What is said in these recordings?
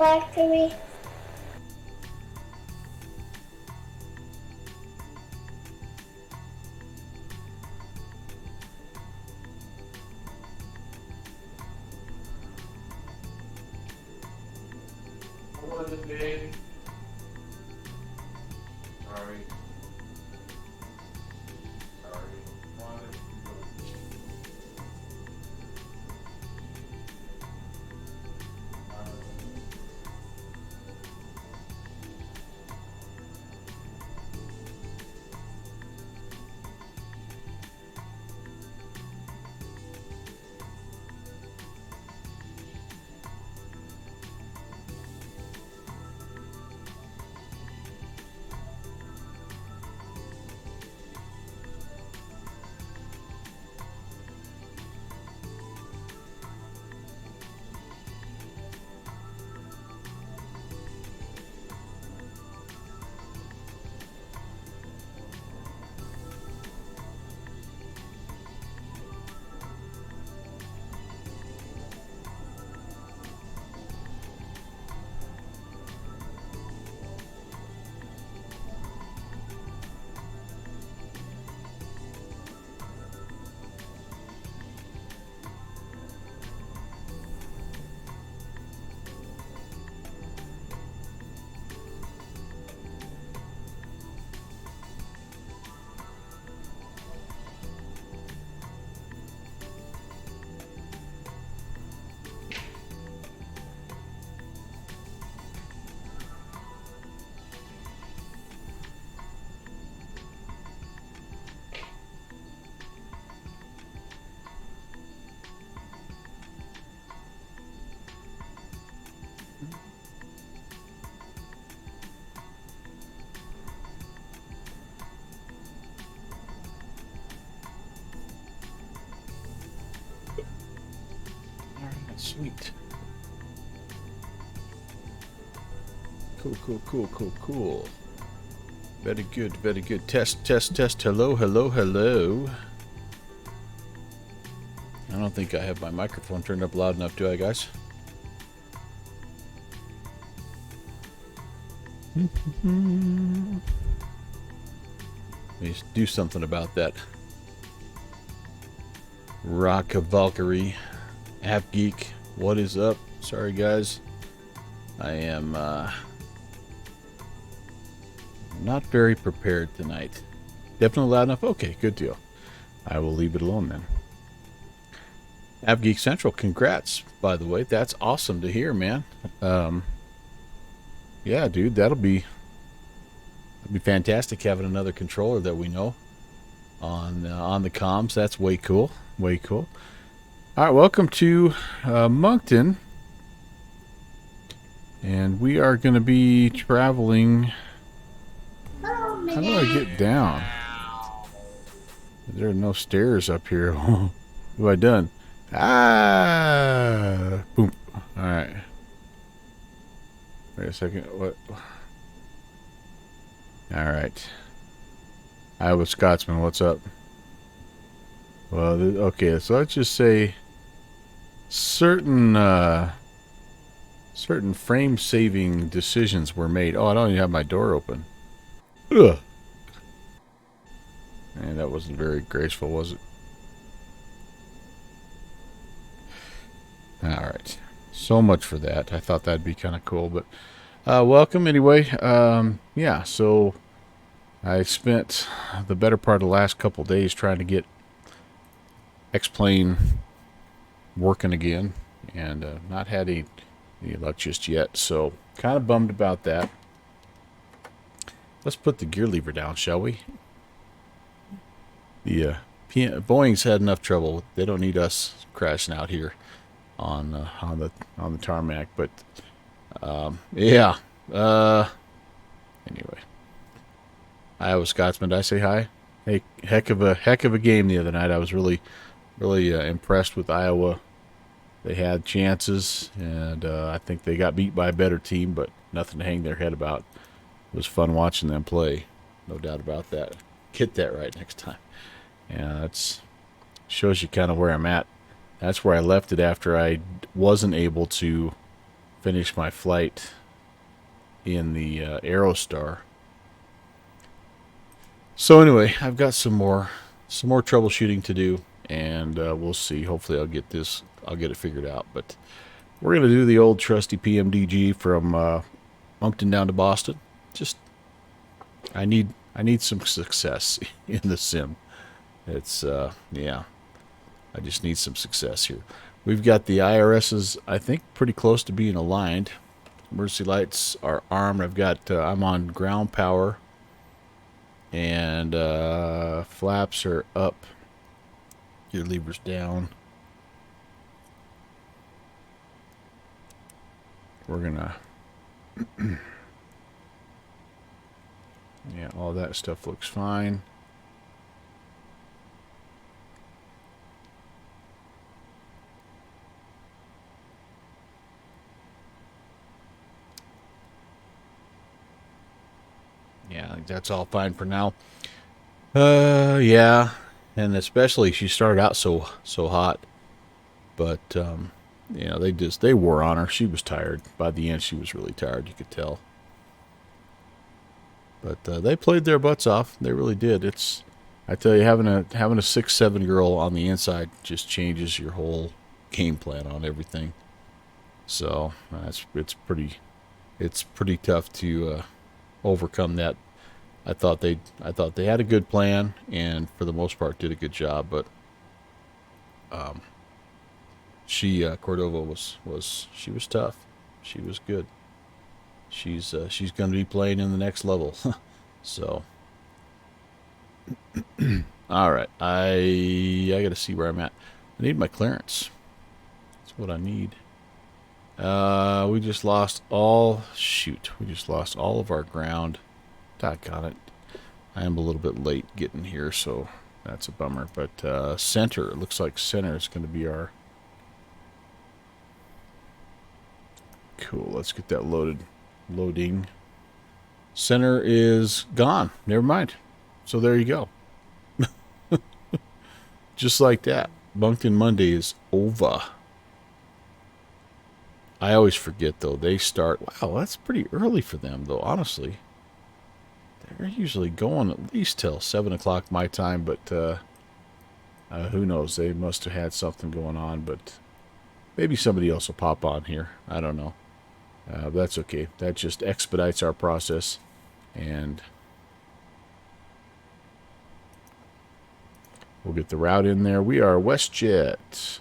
back to me? What was it, babe? Sorry. Sorry. Wanted Alright, sweet. Cool, cool, cool, cool, cool. Very good, very good. Test, test, test. Hello, hello, hello. I don't think I have my microphone turned up loud enough, do I, guys? Let me do something about that. Rock of Valkyrie. App Geek. What is up? Sorry, guys. I am not very prepared tonight. Definitely loud enough? Okay, good deal. I will leave it alone then. App Geek Central, congrats, by the way. That's awesome to hear, man. Yeah, dude, that'll be fantastic having another controller that we know on the comms. That's way cool. Way cool. All right, welcome to Moncton. And we are going to be traveling. Hello, How do I get down? There are no stairs up here. What have I done? Ah! Boom. Alright. Wait a second. What? Alright. Iowa Scotsman, what's up? Well, okay, so let's just say certain frame-saving decisions were made. Oh, I don't even have my door open. Ugh. Man, that wasn't very graceful, was it? Alright. So much for that. I thought that'd be kind of cool, but welcome anyway. Yeah, so I spent the better part of the last couple days trying to get X-Plane working again, and not had any luck just yet, so kind of bummed about that. Let's put the gear lever down, shall we? The Boeing's had enough trouble. They don't need us crashing out here on the tarmac, but yeah. Anyway, Iowa Scotsman, did I say hi? Hey, heck of a game the other night. I was really impressed with Iowa. They had chances, and I think they got beat by a better team, but nothing to hang their head about. It was fun watching them play, no doubt about that. Get that right next time. Yeah, that's shows you kind of where I'm at. That's where I left it after I wasn't able to finish my flight in the Aerostar. So anyway, I've got some more troubleshooting to do, and we'll see. Hopefully, I'll get it figured out. But we're gonna do the old trusty PMDG from Moncton down to Boston. Just I need some success in the sim. It's yeah, I just need some success here. We've got the IRSs, I think, pretty close to being aligned. Emergency lights are armed. I'm on ground power, and flaps are up. Your levers down. We're gonna yeah, all that stuff looks fine. Yeah, I think that's all fine for now. Yeah, and especially she started out so hot, but you know, they wore on her. She was tired. By the end, she was really tired. You could tell. But they played their butts off. They really did. I tell you, having a 6'7" girl on the inside just changes your whole game plan on everything. So it's pretty tough to overcome that. I thought they had a good plan, and for the most part did a good job. But Cordova was tough. She was good. She's going to be playing in the next level. So all right, I got to see where I'm at. I need my clearance. That's what I need. We just lost all of our ground. Doggone it. I am a little bit late getting here, so that's a bummer. But center, it looks like center is going to be our... Cool, let's get that loading. Center is gone. Never mind. So there you go. Just like that. Moncton Monday is over. I always forget, though. They start... Wow, that's pretty early for them, though, honestly. They're usually going at least till 7 o'clock my time, but who knows? They must have had something going on, but maybe somebody else will pop on here. I don't know. That's okay. That just expedites our process, and we'll get the route in there. We are WestJet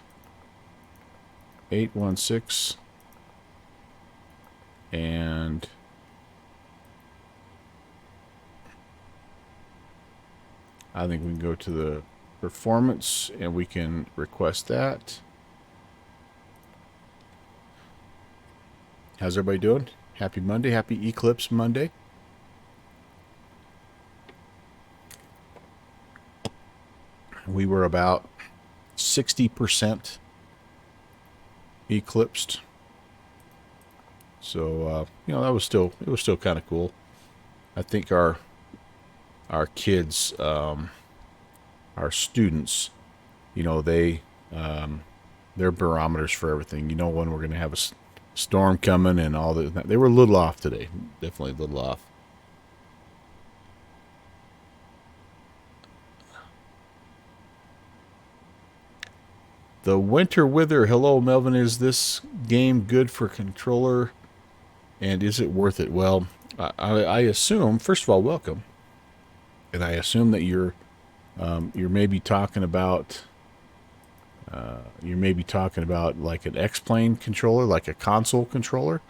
816, and I think we can go to the performance and we can request that. How's everybody doing? Happy Monday. Happy Eclipse Monday. We were about 60% eclipsed. So, you know, it was still kind of cool. I think our kids, our students, you know, they're barometers for everything. You know, when we're going to have a storm coming and all that. They were a little off today. Definitely a little off. The Winter Wither. Hello, Melvin. Is this game good for controller? And is it worth it? Well, I assume, first of all, welcome. And I assume that you're maybe talking about like an X-Plane controller, like a console controller.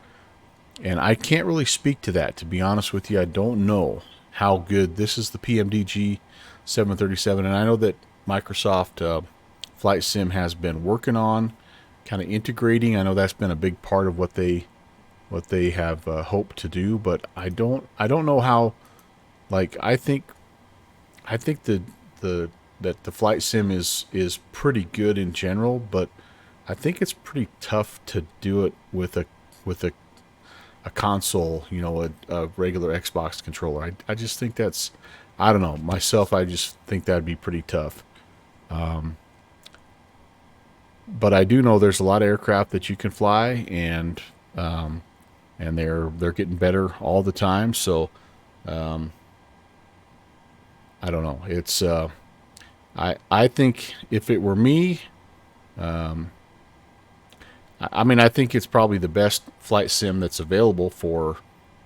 And I can't really speak to that, to be honest with you. I don't know how good. This is the PMDG 737, and I know that Microsoft Flight Sim has been working on kind of integrating. I know that's been a big part of what they have hoped to do, but I don't know how. Like, I think that the flight sim is pretty good in general, but I think it's pretty tough to do it with a console, you know, a regular Xbox controller. I just think that's, I don't know, myself, I just think that'd be pretty tough. But I do know there's a lot of aircraft that you can fly, and and they're getting better all the time. So I don't know. It's I think if it were me, I mean I think it's probably the best flight sim that's available for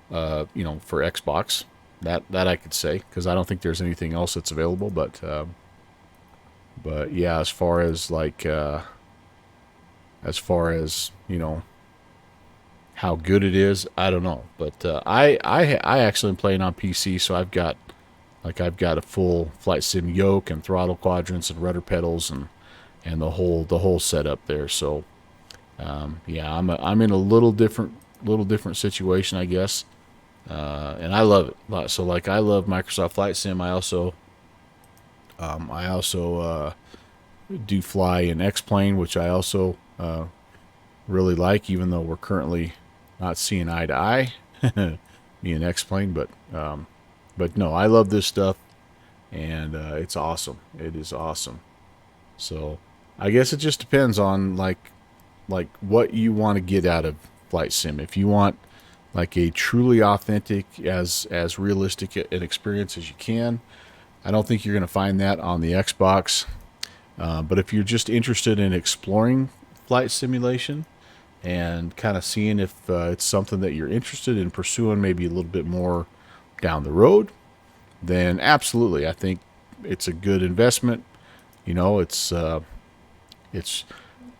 for Xbox. That I could say because I don't think there's anything else that's available. But yeah, as far as how good it is, I don't know. But I actually am playing on PC, so I've got a full flight sim yoke and throttle quadrants and rudder pedals and the whole setup there. So yeah, I'm in a little different situation, I guess, and I love it. So like I love Microsoft Flight Sim. I also do fly in X-Plane, which I also really like, even though we're currently not seeing eye to eye, me and X-Plane. But no, I love this stuff, and it's awesome. It is awesome. So I guess it just depends on like what you want to get out of flight sim. If you want like a truly authentic, as realistic an experience as you can, I don't think you're going to find that on the Xbox. But if you're just interested in exploring flight simulation and kind of seeing if it's something that you're interested in pursuing, maybe a little bit more down the road, then absolutely, I think it's a good investment. It's I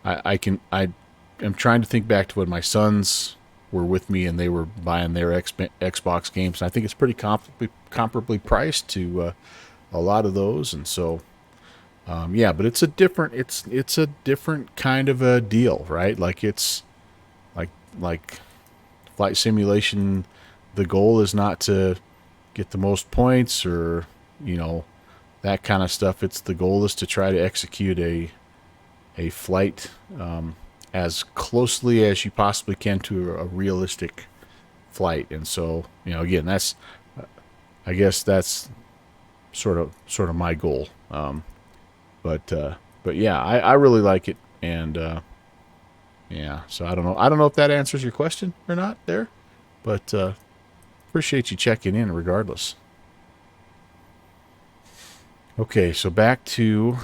am trying to think back to when my sons were with me and they were buying their Xbox games, and I think it's pretty comparably priced to a lot of those, and so yeah, but it's a different kind of a deal, right? Like it's like flight simulation. The goal is not to get the most points or you know that kind of stuff. It's the goal is to try to execute a flight as closely as you possibly can to a realistic flight. And so again, that's I guess that's sort of my goal. But yeah, I really like it, and yeah. So I don't know if that answers your question or not there, but appreciate you checking in regardless. Okay, so back to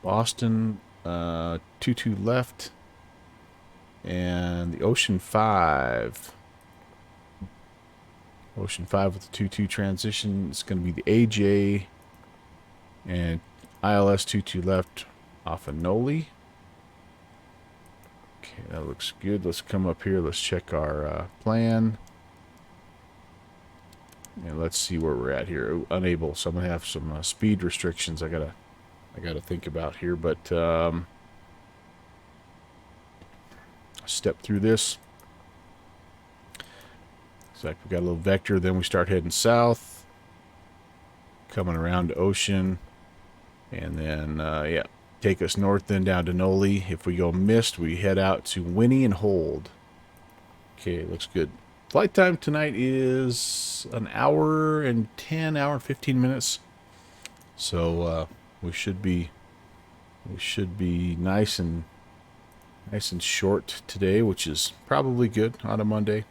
Boston, 2-2 left, and the Ocean 5. Ocean 5 with the 2-2 transition. It's going to be the AJ and ILS 2-2 left off of Noli. Okay, that looks good. Let's come up here. Let's check our plan. And let's see where we're at here. Unable, so I'm gonna have some speed restrictions I gotta think about here. But step through this. Looks like we got a little vector. Then we start heading south, coming around to Ocean, and then yeah, take us north then down to Noli. If we go mist, we head out to Winnie and Hold. Okay, looks good. Flight time tonight is an hour and 15 minutes. So we should be nice and short today, which is probably good on a Monday.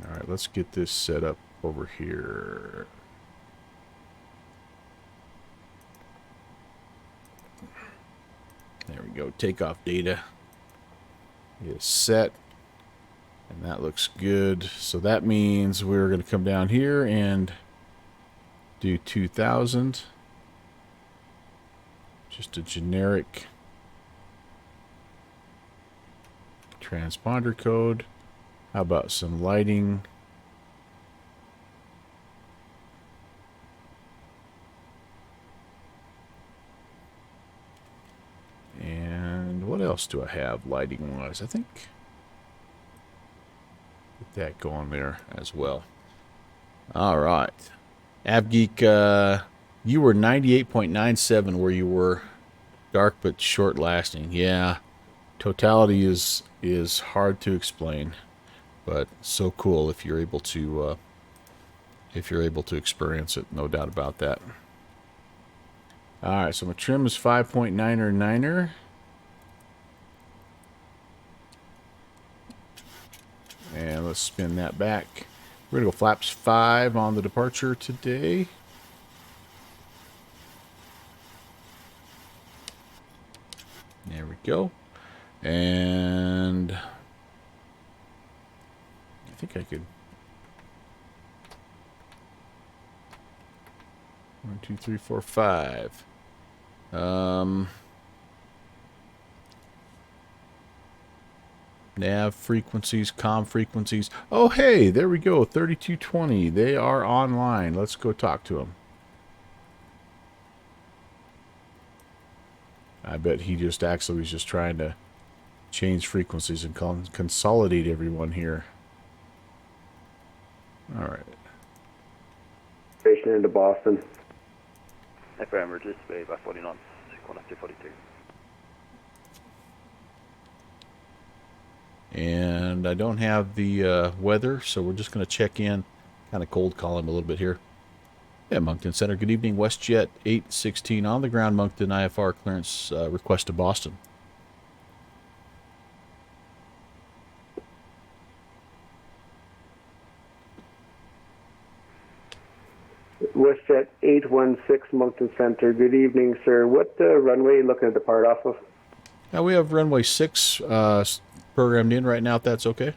All right, let's get this set up over here. There we go. Takeoff data is set, and that looks good. So that means we're going to come down here and do 2000. Just a generic transponder code. How about some lighting? And what else do I have lighting wise? I think get that going there as well. All right. AvGeek, you were 98.97 where you were. Dark but short lasting. Yeah. Totality is hard to explain, but so cool if you're able to experience it, no doubt about that. All right, so my trim is 5.9er 9er. let's spin that back. We're going to go flaps 5 on the departure today. There we go. And I think I could. 1, 2, 3, 4, 5. Nav frequencies, comm frequencies. Oh, hey, there we go. 3220. They are online. Let's go talk to them. I bet he just actually was just trying to change frequencies and consolidate everyone here. All right. Station into Boston. FM reduced by 40 knots, corner 242. And I don't have the weather, so we're just going to check in. Kind of cold call him a little bit here. Yeah, Moncton Center. Good evening. WestJet 816 on the ground. Moncton IFR clearance request to Boston. WestJet 816 Moncton Center. Good evening, sir. What runway are you looking to depart off of? Now we have runway 6 programmed in right now, if that's okay.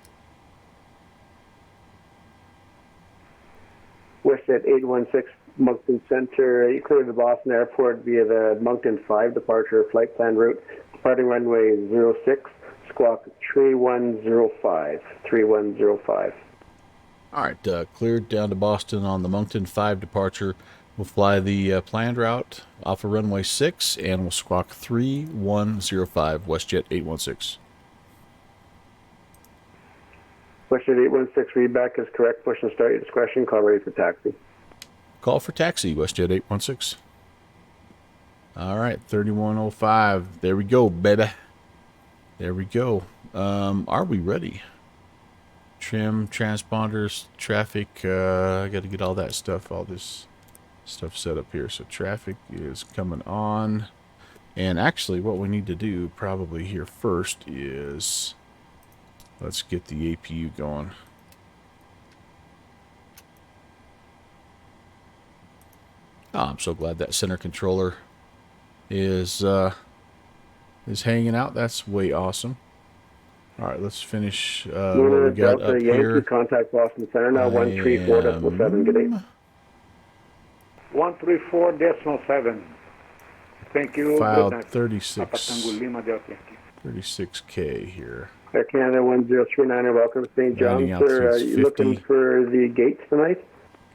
WestJet 816 Moncton Center. You cleared the Boston Airport via the Moncton 5 departure flight plan route. Departing runway 06, squawk 3105. 3105. All right, cleared down to Boston on the Moncton 5 departure. We'll fly the planned route off of runway 6, and we'll squawk 3105, WestJet 816. WestJet 816 readback is correct. Push and start your discretion. Call ready for taxi. Call for taxi, WestJet 816. All right, 3105. There we go, baby. There we go. Are we ready? Trim, transponders, traffic. I got to get all that stuff, all this stuff set up here. So traffic is coming on. And actually what we need to do probably here first is let's get the APU going. Oh, I'm so glad that center controller is hanging out. That's way awesome. All right, let's finish what we got up here. Contact Boston Center now. 134.7. Good day. 134.7. Thank you. File Good night. 36K here. Air Canada 1039, welcome to St. John's. Landing Sir, are you looking 50. for the gates tonight?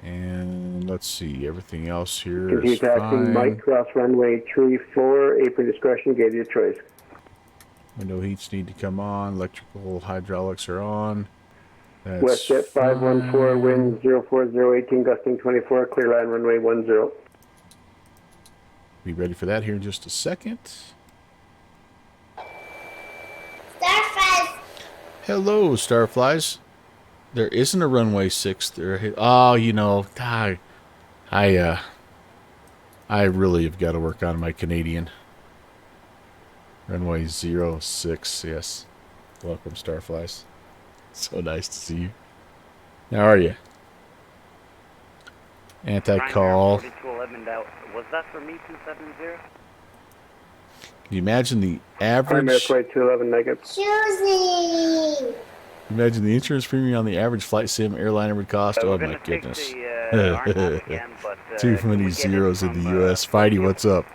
And let's see, everything else here Continue is taxiing fine. Mike, cross runway 34, apron discretion, gate of your choice. Window heats need to come on. Electrical hydraulics are on. That's WestJet 514, wind 04018, gusting 24, clear line runway 10. Be ready for that here in just a second. Starflies. Hello, Starflies. There isn't a runway 6 there. Oh, you know, I really have got to work on my Canadian. Runway 06, yes. Welcome, Starflies. So nice to see you. How are you? Anti-call. 4211 was that for me 270? Can you imagine the Primary average? flight 211 negative. Choosing. Imagine the insurance premium on the average flight sim airliner would cost. Oh my goodness. Too many zeros in the U.S. Fighty, what's up?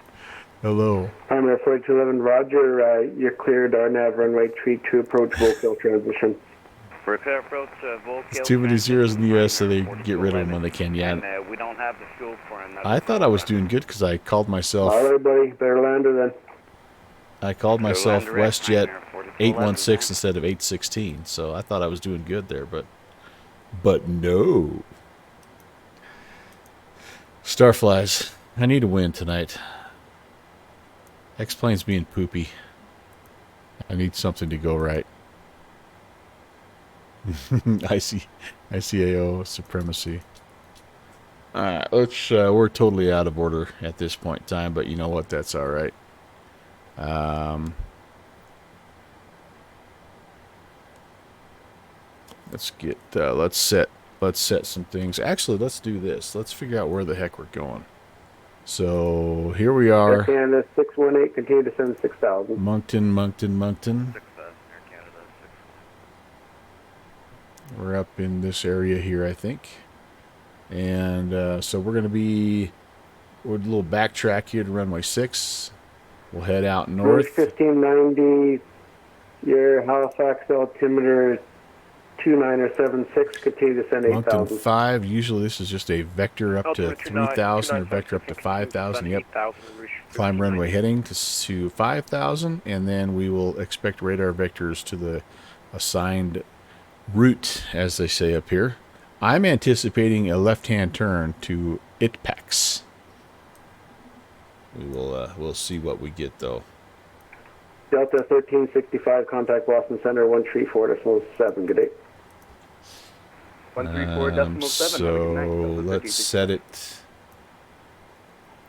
Hello. Primary flight 211, roger. You're cleared RNAV runway 32, approach Volkill transition. Repair approach, Volkill. It's too many zeros in the U.S., so they get rid of them when they can. Yeah. And, we don't have the fuel for him. I thought I was doing good because I called myself. All right, buddy. Better lander then. I called myself WestJet 816 instead of 816, so I thought I was doing good there, but no. Starflies, I need a win tonight. X-Plane's being poopy. I need something to go right. ICAO supremacy. Alright, let's we're totally out of order at this point in time, but you know what, that's alright. Let's get let's set some things. Actually, let's do this. Let's figure out where the heck we're going. So here we Air are. Canada 618, continue to send 6,000. Moncton. 6,000, Air Canada, 6. We're up in this area here, I think. And so we're going to be, we're a little backtrack here to runway 6. We'll head out north. 1590, your Halifax altimeter 2976, continue to send Moncton 8,000. 5, usually this is just a vector up to 3,000 or vector up to 5,000. Yep. Climb runway heading to 5,000, and then we will expect radar vectors to the assigned route, as they say up here. I'm anticipating a left-hand turn to Itpax. We'll see what we get though. Delta 1365, contact Boston Center 134.7. Good day. 134.7. So let's set it.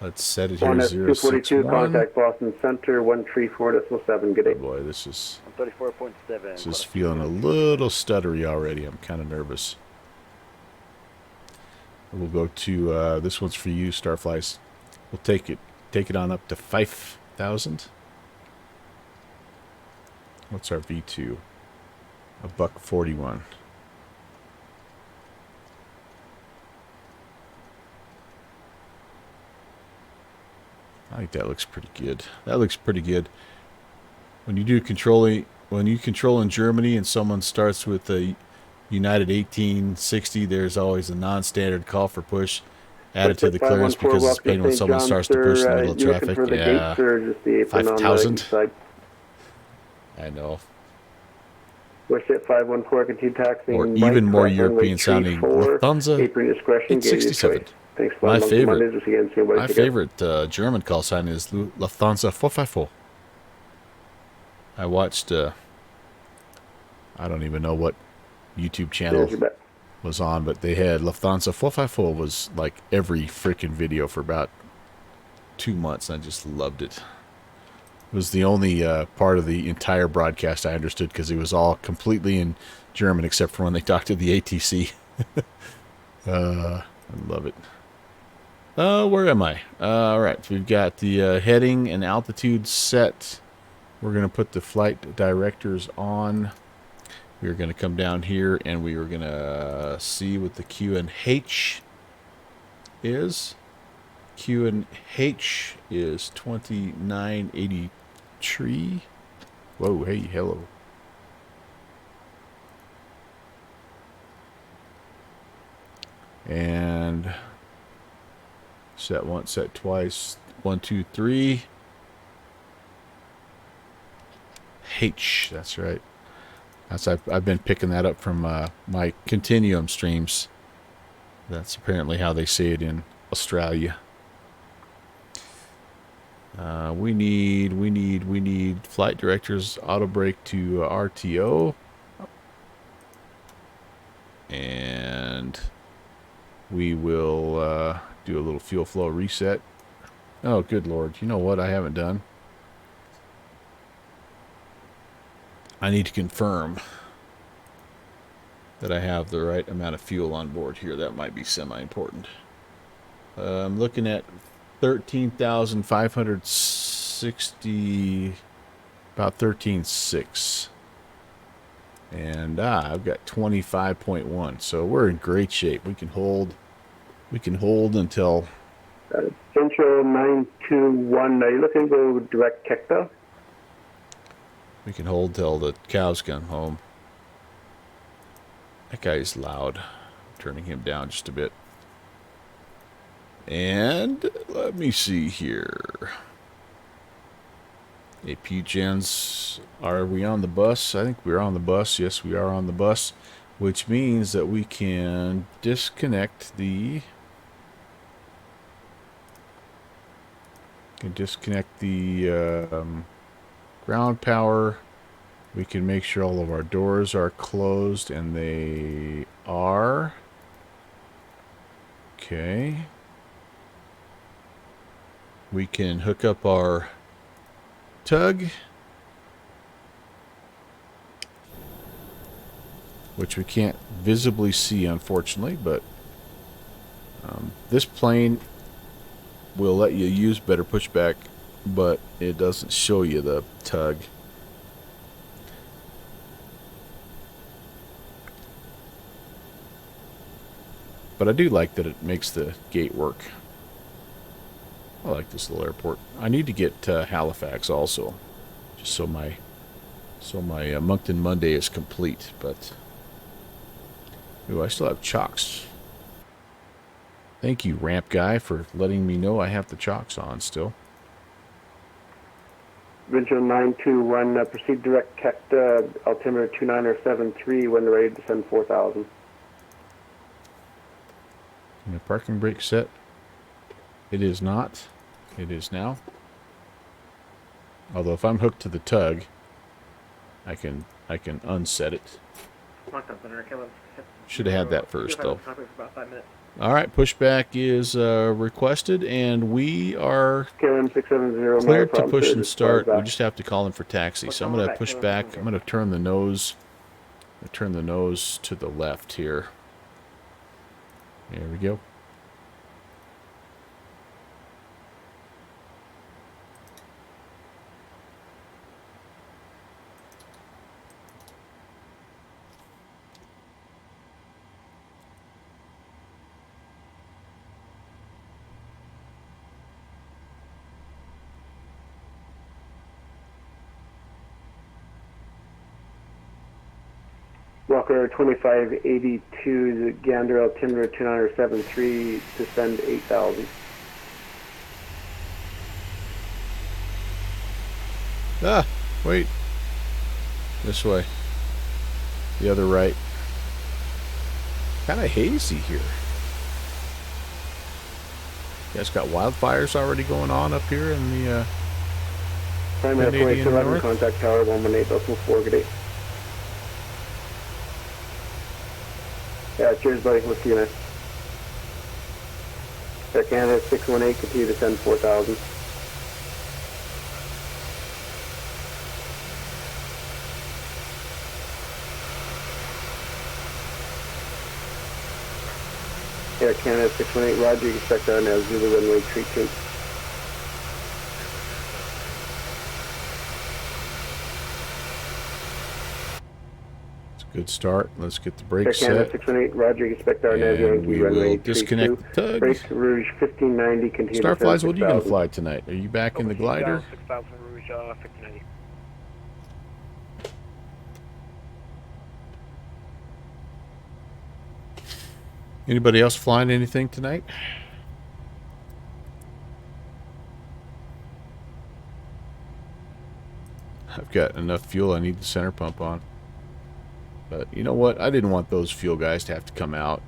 Let's set it here. One S242, 061. contact Boston Center 134.7. Good Oh day. boy, this is 134.7. this is feeling a little stuttery already. I'm kind of nervous. We'll go to this one's for you, Starflies. We'll take it on up to 5,000. What's our V2? A $141. I think that looks pretty good. That looks pretty good. When you do controlling, when you control in Germany and someone starts with a United 1860, there's always a non-standard call for push added to the clearance because it's pain when someone starts to push in the middle of traffic. Yeah, 5,000. I know. Westjet 514, continue taxiing. Or even more European sounding. Lufthansa Apron discretion, 867. Thanks. My favorite. Mondays, again, see you My favorite German call sign is Lufthansa 454. I watched, I don't even know what YouTube channel was on, but they had Lufthansa 454 was like every freaking video for about 2 months, and I just loved it. It was the only part of the entire broadcast I understood because it was all completely in German except for when they talked to the ATC. I love it. Where am I? All right, so we've got the heading and altitude set. We're going to put the flight directors on. We're going to come down here and we are going to see what the QNH is. QNH is 2983. Whoa, hey, hello. And set once, set twice. 1, 2, 3. H, that's right. I've been picking that up from my Continuum streams. That's apparently how they say it in Australia. We need flight directors auto brake to RTO. And we will do a little fuel flow reset. Oh, good Lord. You know what I haven't done? I need to confirm that I have the right amount of fuel on board here. That might be semi-important. I'm looking at 13,560, about 13.6. And I've got 25.1. So we're in great shape. We can hold until Central 921. Are you looking to go direct Kekta? we can hold till the cows come home. That guy's loud. Turning him down just a bit. And let me see here. AP gens, are we on the bus? I think we're on the bus. Yes, we are on the bus, which means that we can disconnect the ground power. We can make sure all of our doors are closed, and they are. Okay. We can hook up our tug. which we can't visibly see, unfortunately, but this plane will let you use better pushback, but it doesn't show you the tug. But I do like that it makes the gate work. I like this little airport. I need to get Halifax also, just so my Moncton Monday is complete. But ooh, I still have chocks. Thank you, ramp guy, for letting me know I have the chocks on still. Visual 921, proceed direct kept altimeter 2973 when ready to send 4000. The parking brake set. It is not. It is now. Although if I'm hooked to the tug, I can unset it. Should have had that first though. All right, pushback is requested, and we are KLM 670 cleared to push and start. We just have to call in for taxi. So I'm going to push back. I'm going to turn the nose. Turn the nose to the left here. There we go. Walker 2582, Gander altimeter 2973 to send 8000. Ah, wait. This way. The other right. Kind of hazy here. You guys got wildfires already going on up here in the Primary Canadian 2211, North? contact tower 118.4, good day. Yeah, cheers buddy, we'll see you next. Air Canada 618, continue to send 4000. Air Canada 618, roger, you expect our now Zulu runway 32. good start. Let's get the Air brakes Canada set. 618, roger, you expect our now And Yankee we runway will 32. disconnect the tug. Brakes Rouge 1590, continue to Starflies, send what are you going to 6000. fly tonight? Are you back in the glider? 6000 Rouge, 1590. Anybody else flying anything tonight? I've got enough fuel. I need the center pump on. But you know what? I didn't want those fuel guys to have to come out,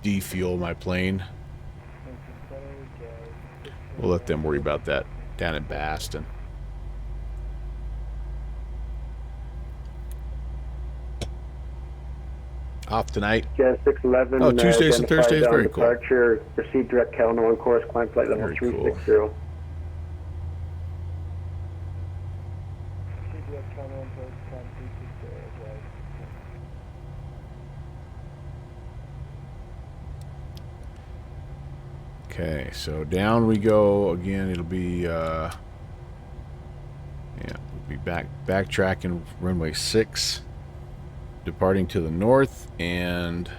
defuel my plane. We'll let them worry about that down in Baston. Off tonight. Jet 611. Oh, Tuesdays and identified Thursdays, on very cool. departure. Proceed direct Calno on course, climb flight level Very cool. 360. Okay, so down we go again. It'll be yeah, we'll be backtracking runway 6, departing to the north, and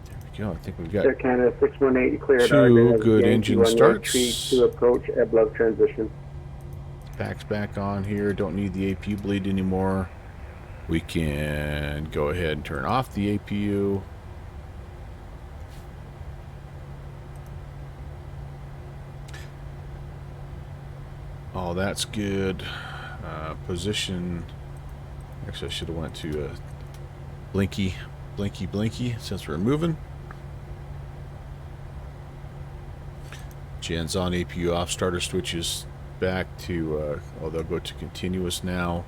there we go. I think we've got Air Canada 618, you cleared two Arden as good Yankee engine runway starts. 32 approach, Eblove transition. packs back on here. Don't need the APU bleed anymore. We can go ahead and turn off the APU. Oh, that's good. Position. Actually, I should have went to blinky since we're moving. Gen's on, APU off, starter switches back to, oh, they'll go to continuous now.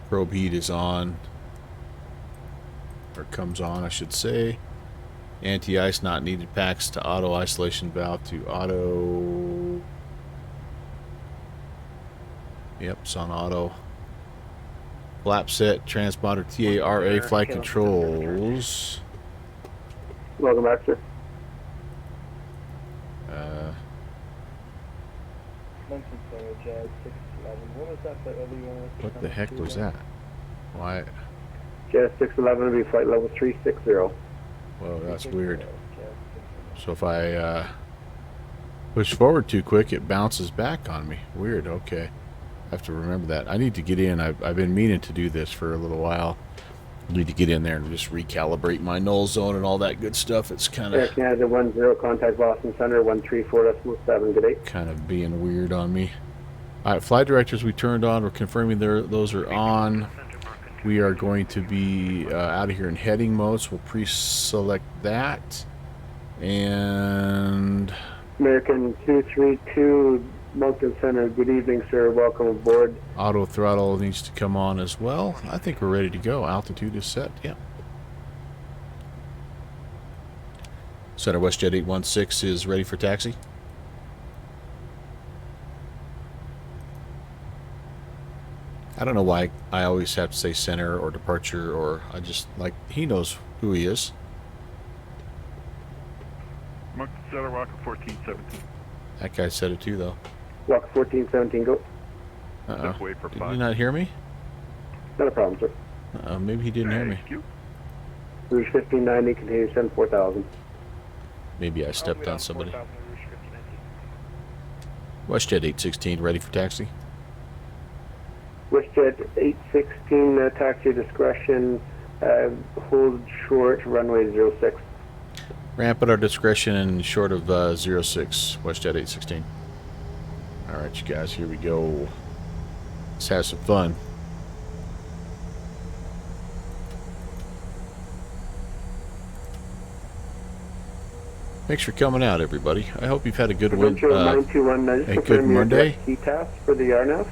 Probe heat is on, or comes on, I should say. Anti-ice not needed, packs to auto, isolation valve to auto. Yep, it's on auto. Flap set, transponder TARA flight controls. Welcome back, sir. What the heck was that? Why? Jazz 611 will be flight level 360. Whoa, that's weird. So if I push forward too quick, it bounces back on me. Weird, okay. I have to remember that. I need to get in. I've been meaning to do this for a little while. I need to get in there and just recalibrate my null zone and all that good stuff. It's kind Air of Canada 10, contact Boston Center 134.7. Good day. kind of being weird on me. All right, flight directors we turned on. We're confirming those are on. We are going to be out of here in heading mode, so we'll pre-select that. And American 232, Moncton Center. Good evening, sir. Welcome aboard. auto throttle needs to come on as well. I think we're ready to go. Altitude is set. Yeah. Center WestJet 816 is ready for taxi. I don't know why I always have to say center or departure, or I just like he knows who he is. Moncton Center, Rocket 1417. That guy said it too, though. Walk 1417, go. Just wait for Did 5. you not hear me? Not a problem, sir. Maybe he didn't hear me. HQ. Rouge 1590, continue 74000. Maybe I stepped on somebody. WestJet 816 ready for taxi. WestJet 816, taxi discretion, hold short, runway 06. Ramp at our discretion and short of 06, WestJet 816. Alright, you guys, here we go. Let's have some fun. Thanks for coming out, everybody. I hope you've had a good one. Provincial 921, a just good confirm your Monday. direct key task for the RNAV.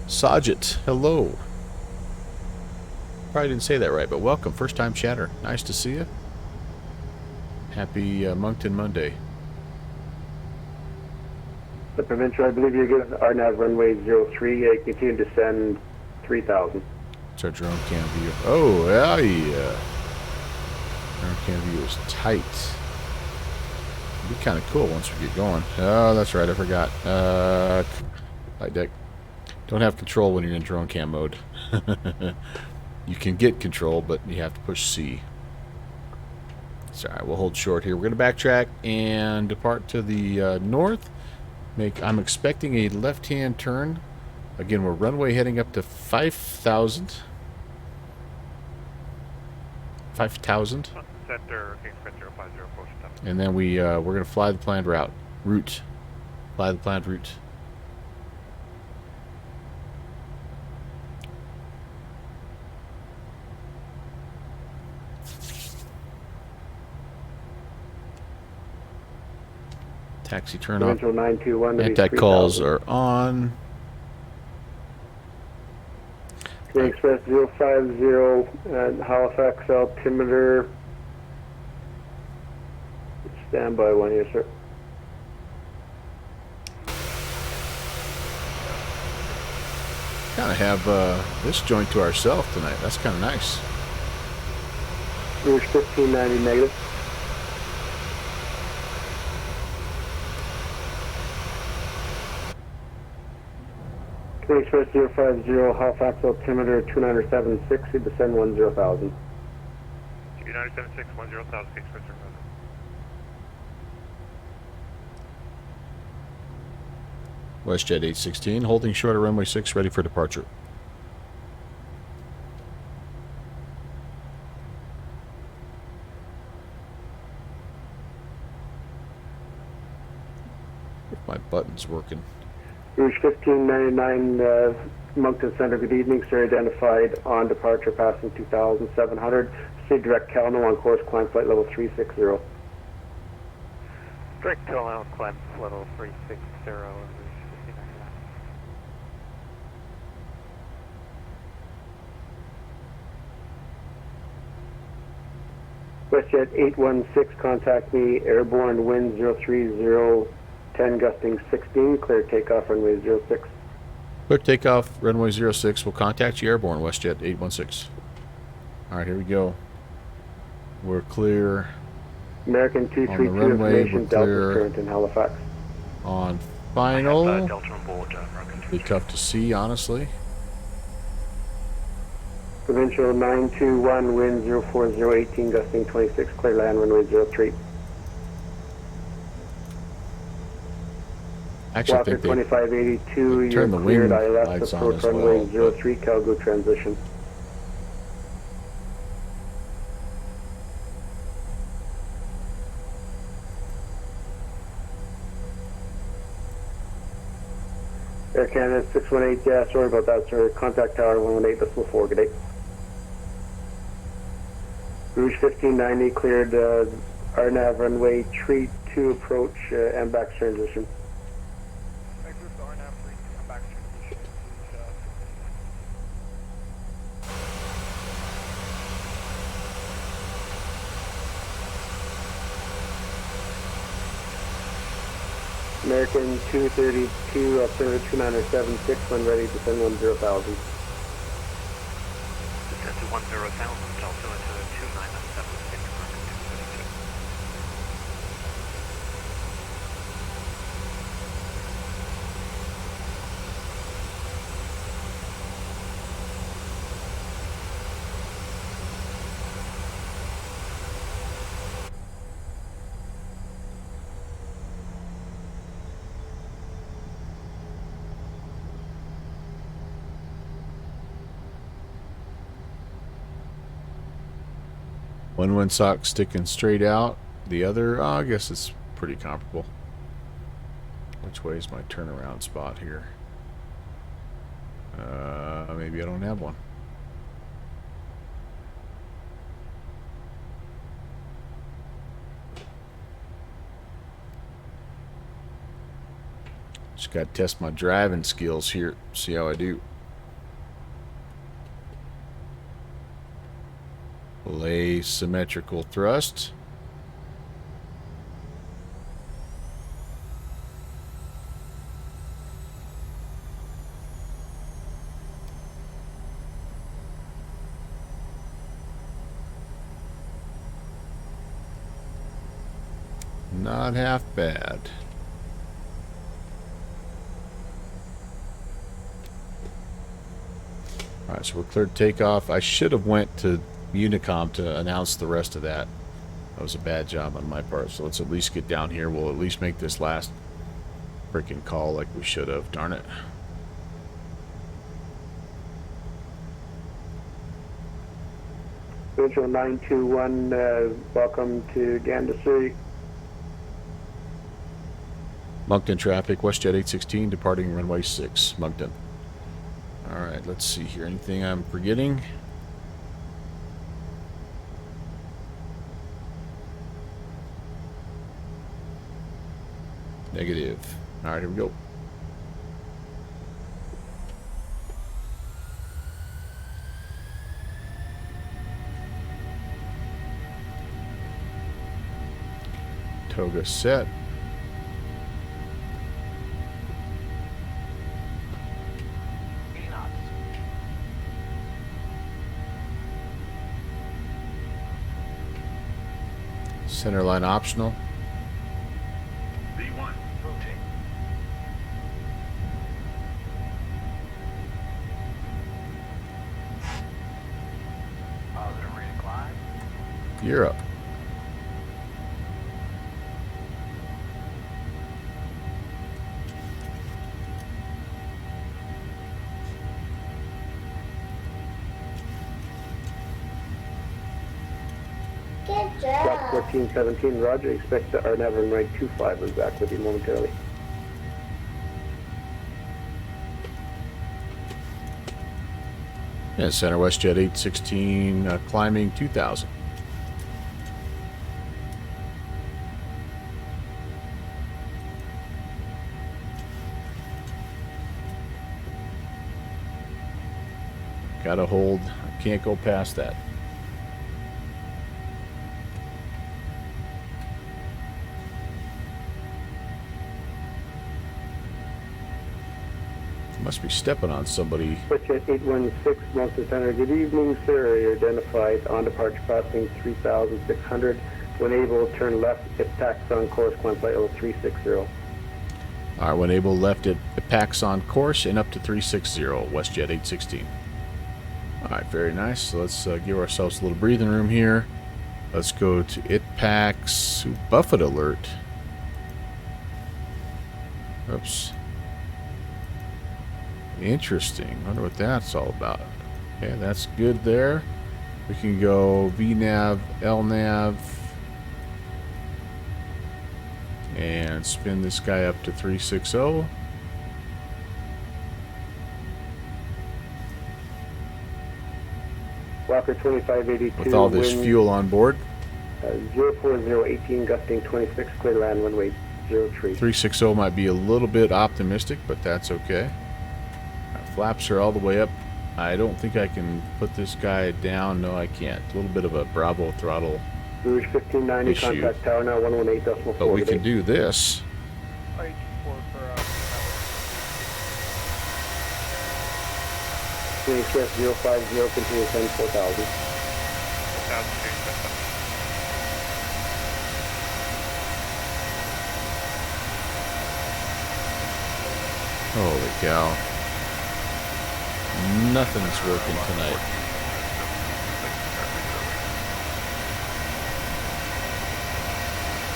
Sajit, hello. Probably didn't say that right, but welcome. First time chatter. Nice to see you. Happy Moncton Monday. The Provincial, I believe you're good. RNAV runway 03, continue to descend 3000. It's our drone cam view. Oh, yeah. Drone cam view is tight. It'd be kind of cool once we get going. Oh, that's right. I forgot. Flight deck. Don't have control when you're in drone cam mode. You can get control, but you have to push C. Sorry, we'll hold short here. We're going to backtrack and depart to the north. I'm expecting a left-hand turn. Again, we're runway heading up to 5,000. 5,000. Center, King Fred 050, And then we're going to fly the planned route. Fly the planned route. Taxi turn off. Provincial 921, to be Anti-calls 3000. are on. Express 050, Halifax altimeter. Stand by one here, sir. Kind of have this joint to ourselves tonight. That's kind of nice. Rouge 1590 negative. Express 050, Halifax altimeter 29760, descend 10,000. 297.6, 10,000, King Fred 050. WestJet 816, holding short of runway 6, ready for departure. If my button's working. Rouge 1599, Moncton Center, good evening, sir. Identified on departure passing 2,700. Proceed direct Calno on course, climb flight level 360. Direct Calno, climb level 360. WestJet 816, contact me, airborne wind 030, 10 gusting 16, clear takeoff runway 06. Clear takeoff, runway 06. We'll contact you airborne, WestJet 816. Alright, here we go. We're clear American on the 232 runway. information, We're Delta's clear current in Halifax. on I have final. Delta on board, American Be tough to see, honestly. Provincial 921, wind 04018, gusting 26, clear land, runway 03. Actually, I Walker think they 2582, turn you're the cleared wing ILS lights on approach as runway well, but- 03, Calgary transition. Air Canada 618, yeah, sorry about that, sir. Contact tower 118.4, good day. Rouge 1590 cleared RNAV runway 32 approach MBAX transition. American 232, Altimeter 2976, when ready, descend 10,000. Descend to 10,000, altimeter 2976, American 232. One windsock sticking straight out. The other, oh, I guess it's pretty comparable. Which way is my turnaround spot here? Maybe I don't have one. Just got to test my driving skills here. See how I do. Lay symmetrical thrust. Not half bad. Alright, so we're cleared takeoff. I should have went to Unicom to announce the rest of that. That was a bad job on my part. So let's at least get down here. We'll at least make this last freaking call like we should have. Darn it. Provincial 921, welcome to Gander City. Moncton traffic, WestJet 816, departing runway 6, Moncton. Alright, let's see here. Anything I'm forgetting? Negative. Alright, here we go. Toga set. Center line optional. V1, rotate. Positive rate of climb. You're up. Good Block job. 1417, roger. Expect the RNAV runway 25 will be back with you momentarily. Yeah, center WestJet 816, climbing 2000. Gotta hold. I can't go past that. Must be stepping on somebody. Switch at 816 Moncton Center. Good evening, sir. You're identified on departure crossing 3,600. When able, turn left at tax on course, climb flight level 360. All right, when able, left at Pax on course and up to 360, WestJet 816. All right, very nice. So let's give ourselves a little breathing room here. Let's go to ITPAX Buffet alert. Oops. Interesting. Wonder what that's all about. Okay, that's good there. We can go VNAV, LNAV, and spin this guy up to 360. Walker 2582. With all this wind, fuel on board. 04018, gusting 26, clear land, runway 03. 360 might be a little bit optimistic, but that's okay. Flaps are all the way up. I don't think I can put this guy down. No, I can't. A little bit of a Bravo throttle Rouge 1590, issue. contact tower now 118.4. But we can do this. CHS 050, continue 10 4000. 4,000 Holy cow. Nothing's working tonight.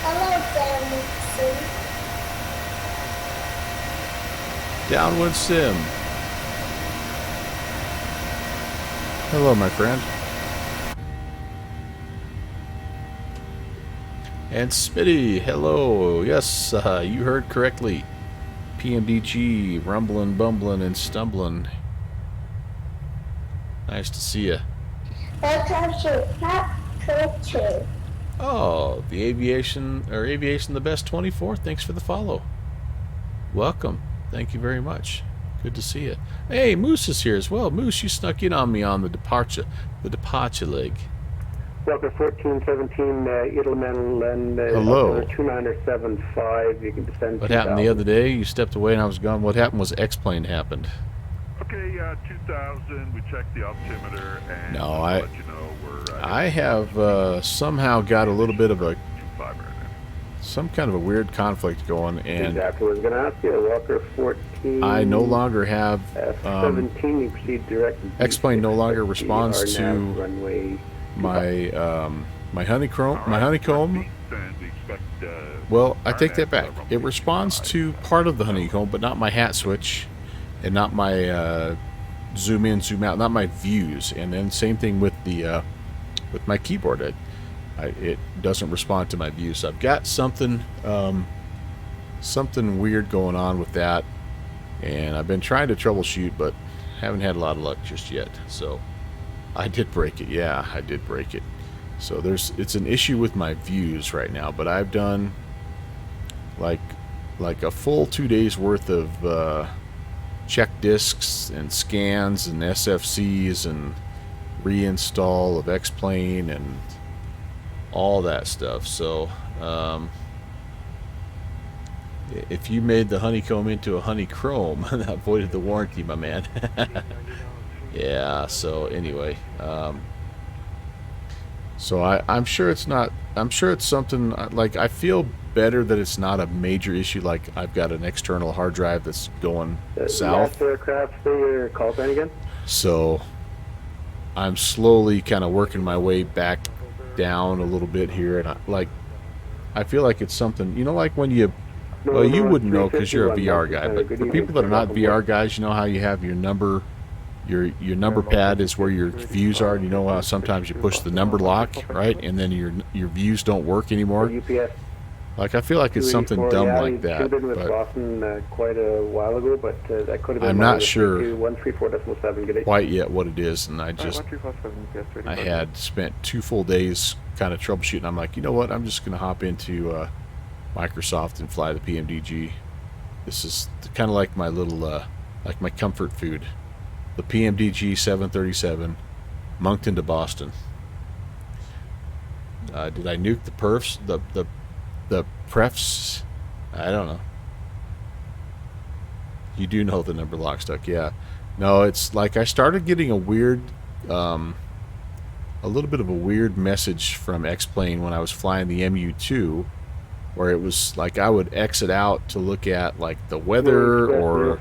Hello, family. Downwind Sim. Hello, my friend. And Smitty, hello. Yes, you heard correctly. PMDG, rumbling, bumbling, and stumbling. Nice to see you. Welcome to Pop Culture. Oh, the Aviation the Best 24. Thanks for the follow. Welcome. Thank you very much. Good to see you. Hey, Moose is here as well. Moose, you snuck in on me on the departure leg. Walker 1417, Edelman, Len, Hello. 2975, you can descend. What happened the other day? You stepped away and I was gone. What happened was X-plane happened. Okay, 2000, we checked the altimeter and No, let you know we're... I have somehow got a little bit of a 25 right now. some kind of a weird conflict going, and Exactly what I was going to ask you. Walker 14. I no longer have 17, you proceed direct. X-plane no longer responds RNAV, to runway. my honeycomb. And we expect, Well, I take that RNAV, back. runway It responds 25. to part of the honeycomb, but not my hat switch, and not my zoom in, zoom out, not my views. And then same thing with the with my keyboard. It doesn't respond to my views. So I've got something something weird going on with that, and I've been trying to troubleshoot, but haven't had a lot of luck just yet. So I did break it. Yeah, I did break it. So it's an issue with my views right now, but I've done like a full 2 days worth of check disks and scans and SFCs and reinstall of X-plane and all that stuff. So if you made the honeycomb into a honeychrome, that avoided the warranty, my man. Yeah, so anyway, so I'm sure it's not, I'm sure it's something like, I feel better that it's not a major issue, like I've got an external hard drive that's going south. Last aircraft, say your call sign again? So I'm slowly kind of working my way back down a little bit here, and I feel like it's something, you know, like when you, well, you wouldn't know because you're a VR guy, but for people that are not VR guys, you know how you have your number, your number pad is where your views are, and you know how sometimes you push the number lock, right, and then your views don't work anymore. UPS. Like, I feel like it's something dumb yeah, like that, I've been with but Boston quite a while ago, but that could have been. I'm not sure 134.7. Good day. quite yet what it is, and I had spent 2 full days kind of troubleshooting. I'm like, you know what, I'm just gonna hop into Microsoft and fly the PMDG. This is kind of like my little like my comfort food, the PMDG 737 Moncton to Boston. Did I nuke the perfs, the prefs? I don't know. You do know the number lock stuck, yeah. No, it's like I started getting a weird, a little bit of a weird message from X-Plane when I was flying the MU-2, where it was like I would exit out to look at like the weather or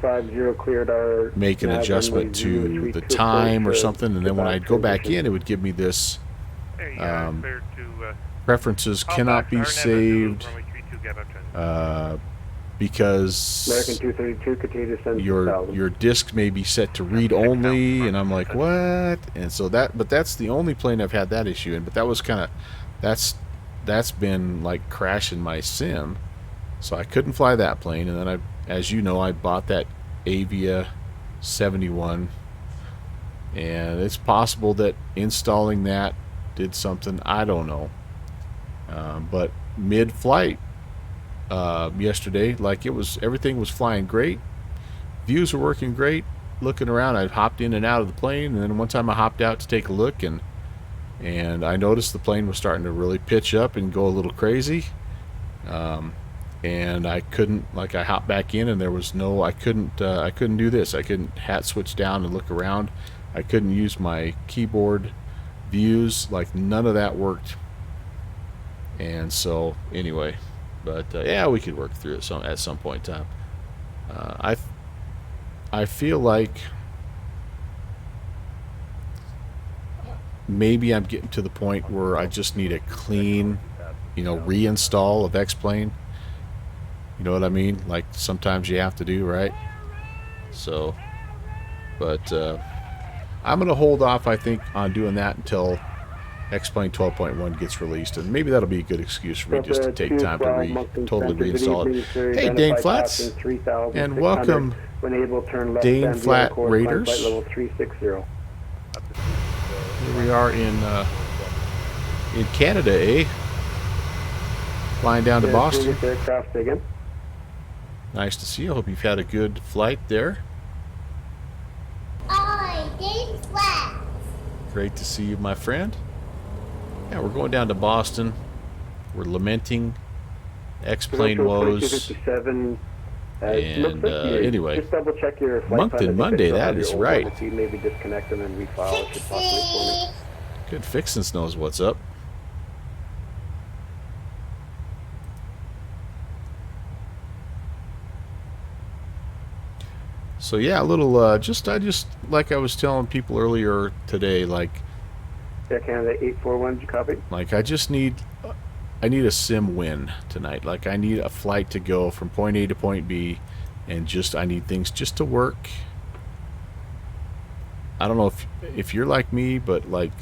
make an adjustment to the time or something, and then when I'd go back in, it would give me this Hey, clear to preferences call cannot back be RNM saved runway 32, gap up trend. because American 232, continue to send 6,000. your disk may be set to read only, and I'm like, what? And so that's the only plane I've had that issue in. But that was kind of that's been like crashing my sim, so I couldn't fly that plane. And then as you know, I bought that Avia 71, and it's possible that installing that did something. I don't know, but mid-flight yesterday, like everything was flying great, views were working great. Looking around, I hopped in and out of the plane, and then one time I hopped out to take a look, and I noticed the plane was starting to really pitch up and go a little crazy. And I couldn't, like, I hopped back in, and there was no, I couldn't do this. I couldn't hat switch down and look around. I couldn't use my keyboard views. Like, none of that worked. And so anyway, but yeah, we could work through it at some point in time. I feel like maybe I'm getting to the point where I just need a clean, reinstall of X-Plane. You know what I mean? Like sometimes you have to do, right? So, but I'm going to hold off, I think, on doing that until X-Plane 12.1 gets released, and maybe that'll be a good excuse for me just to take time to totally reinstall it. Hey, Dane Flats, and welcome, Dane Flat Raiders. Here we are in Canada, eh? Flying down to Boston. Nice to see you. I hope you've had a good flight there. Dane Flats. Great to see you, my friend. Yeah, we're going down to Boston. We're lamenting X-Plane woes. And anyway, just double check your Moncton Monday, that is right. Maybe disconnect them and refile if possibly for me. Good Fixins knows what's up. So yeah, a little I just like I was telling people earlier today, like Yeah, Canada 841, did you copy? like I need a sim win tonight. Like I need a flight to go from point A to point B, and I need things just to work. I don't know if you're like me, but like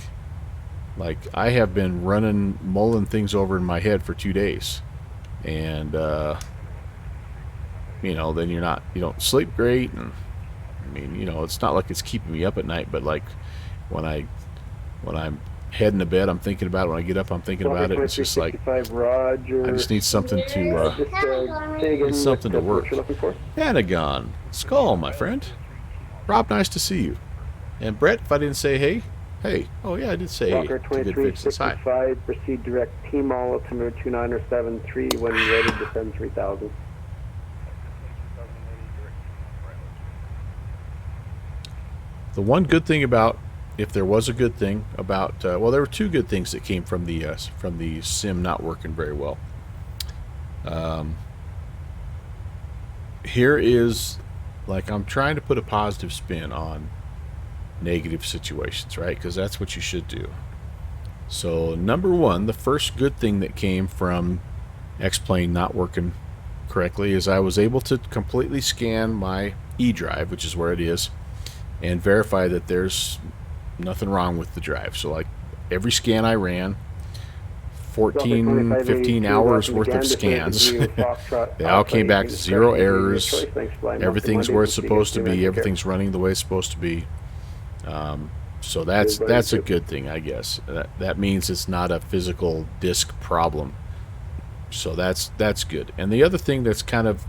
I have been mulling things over in my head for 2 days, and then you don't sleep great, and I mean, it's not like it's keeping me up at night, but like when I'm heading to bed, I'm thinking about it. When I get up, I'm thinking about it. It's just like I just need something to work. Pentagon Skull, my friend. Rob, nice to see you. And Brett, if I didn't say hey. Oh yeah, I did say hey. Walker To Good Fixins. Hi. 2365, proceed direct T-Mall altimeter 2973 when ready to send 3000. The one good thing about, if there was a good thing about, well, there were two good things that came from the sim not working very well. Here is, like, I'm trying to put a positive spin on negative situations, right? Because that's what you should do. So, number one, the first good thing that came from X-Plane not working correctly is I was able to completely scan my E-drive, which is where it is, and verify that there's nothing wrong with the drive. So like every scan I ran, 14, 15 hours worth of scans, they all came back to 0 errors. Everything's where it's supposed to be. Everything's running the way it's supposed to be. So that's a good thing, I guess. That means it's not a physical disk problem. So that's good. And the other thing that's kind of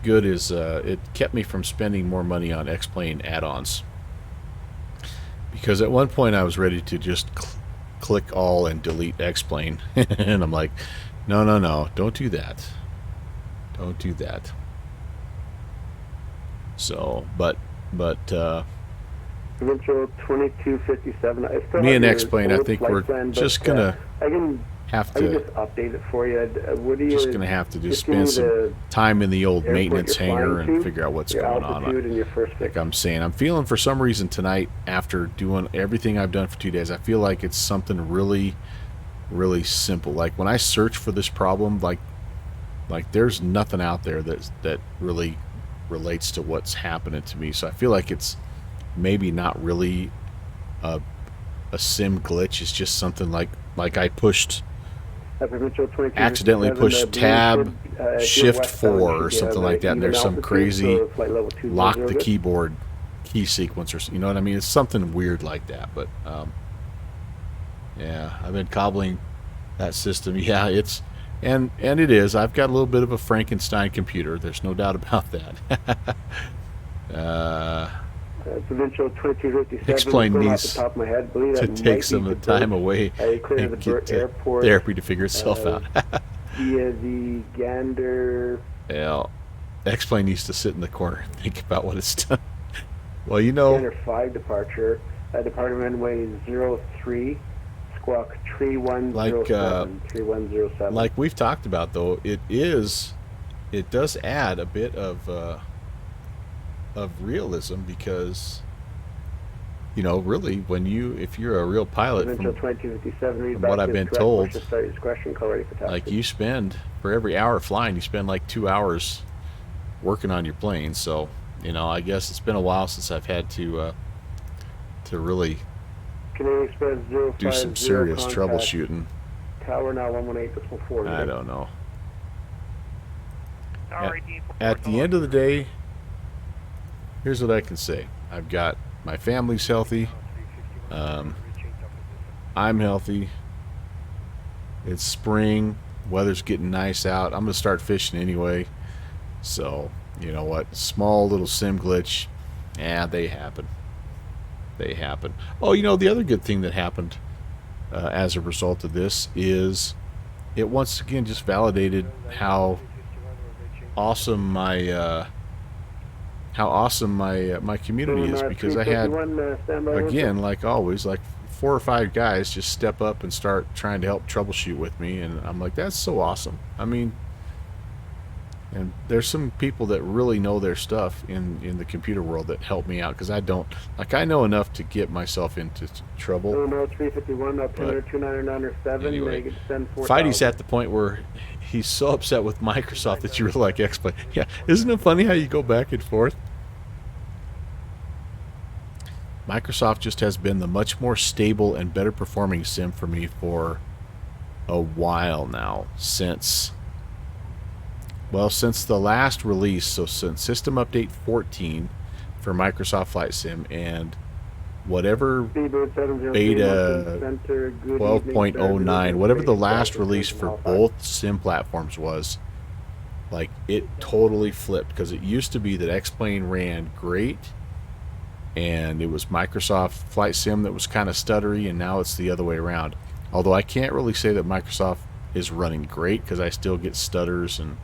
good is it kept me from spending more money on X-Plane add-ons, because at one point I was ready to just click all and delete X-Plane and I'm like, no, don't do that, So, but Provincial 2257. I still me have and your X-Plane, I old think flight we're plan, but, just gonna I can have just to update it for you. What do you just gonna have to just give me spend some the time in the old airport maintenance you're hangar flying and to, figure out what's your going on. altitude and your first Like fix? I'm saying, I'm feeling for some reason tonight, after doing everything I've done for 2 days, I feel like it's something really, really simple. Like when I search for this problem, like there's nothing out there that really relates to what's happening to me. So I feel like it's maybe not really a sim glitch. It's just something like I pushed, Provincial 2257, accidentally pushed blue tab should, if you're shift westbound, 4 you or should something have like that, and even there's some altitude, crazy so flight level 200 lock the good. keyboard key sequence, or you know what I mean? It's something weird like that. But yeah, I've been cobbling that system. Yeah, it's and it is. I've got a little bit of a Frankenstein computer. There's no doubt about that. Provincial 2257. X-Plane going needs off the top of my head, believe to that take might some be of the the time bird. away Clear the and get to airport therapy to figure itself out. via the Gander. Well, X-Plane needs to sit in the corner and think about what it's done. Well, you know, Gander 5 departure. Departing runway 03. Squawk 3107. 3107. like we've talked about, though, it does add a bit of realism, because you know, really, if you're a real pilot, Provincial 2257, read from back what to I've the been correct told, push to start your discretion, call ready for taxi. like you spend, for every hour flying, you spend like 2 hours working on your plane. So, you know, I guess it's been a while since I've had to really Canadian Express 050 do some serious contact. troubleshooting. Tower now 118.4. I don't know. Tower At, 18. at the end of the day, here's what I can say. I've got my family's healthy. I'm healthy. It's spring. Weather's getting nice out. I'm going to start fishing anyway. So, you know what? Small little sim glitch. Yeah, they happen. They happen. Oh, you know, the other good thing that happened as a result of this is it once again just validated how awesome my my community is, because I had, again, like always, like 4 or 5 guys just step up and start trying to help troubleshoot with me, and I'm like, that's so awesome. I mean, and there's some people that really know their stuff in the computer world that help me out, because I don't. Like, I know enough to get myself into trouble. No, 351 up to 29907. Anyway, Fidey's at the point where he's so upset with Microsoft that you really like X-Plane. Yeah, isn't it funny how you go back and forth? Microsoft just has been the much more stable and better performing sim for me for a while now, since the last release. So since System Update 14 for Microsoft Flight Sim, and whatever beta 12.09, whatever the last release for both sim platforms was, like, it totally flipped, because it used to be that X-Plane ran great and it was Microsoft Flight Sim that was kind of stuttery, and now it's the other way around. Although I can't really say that Microsoft is running great, because I still get stutters and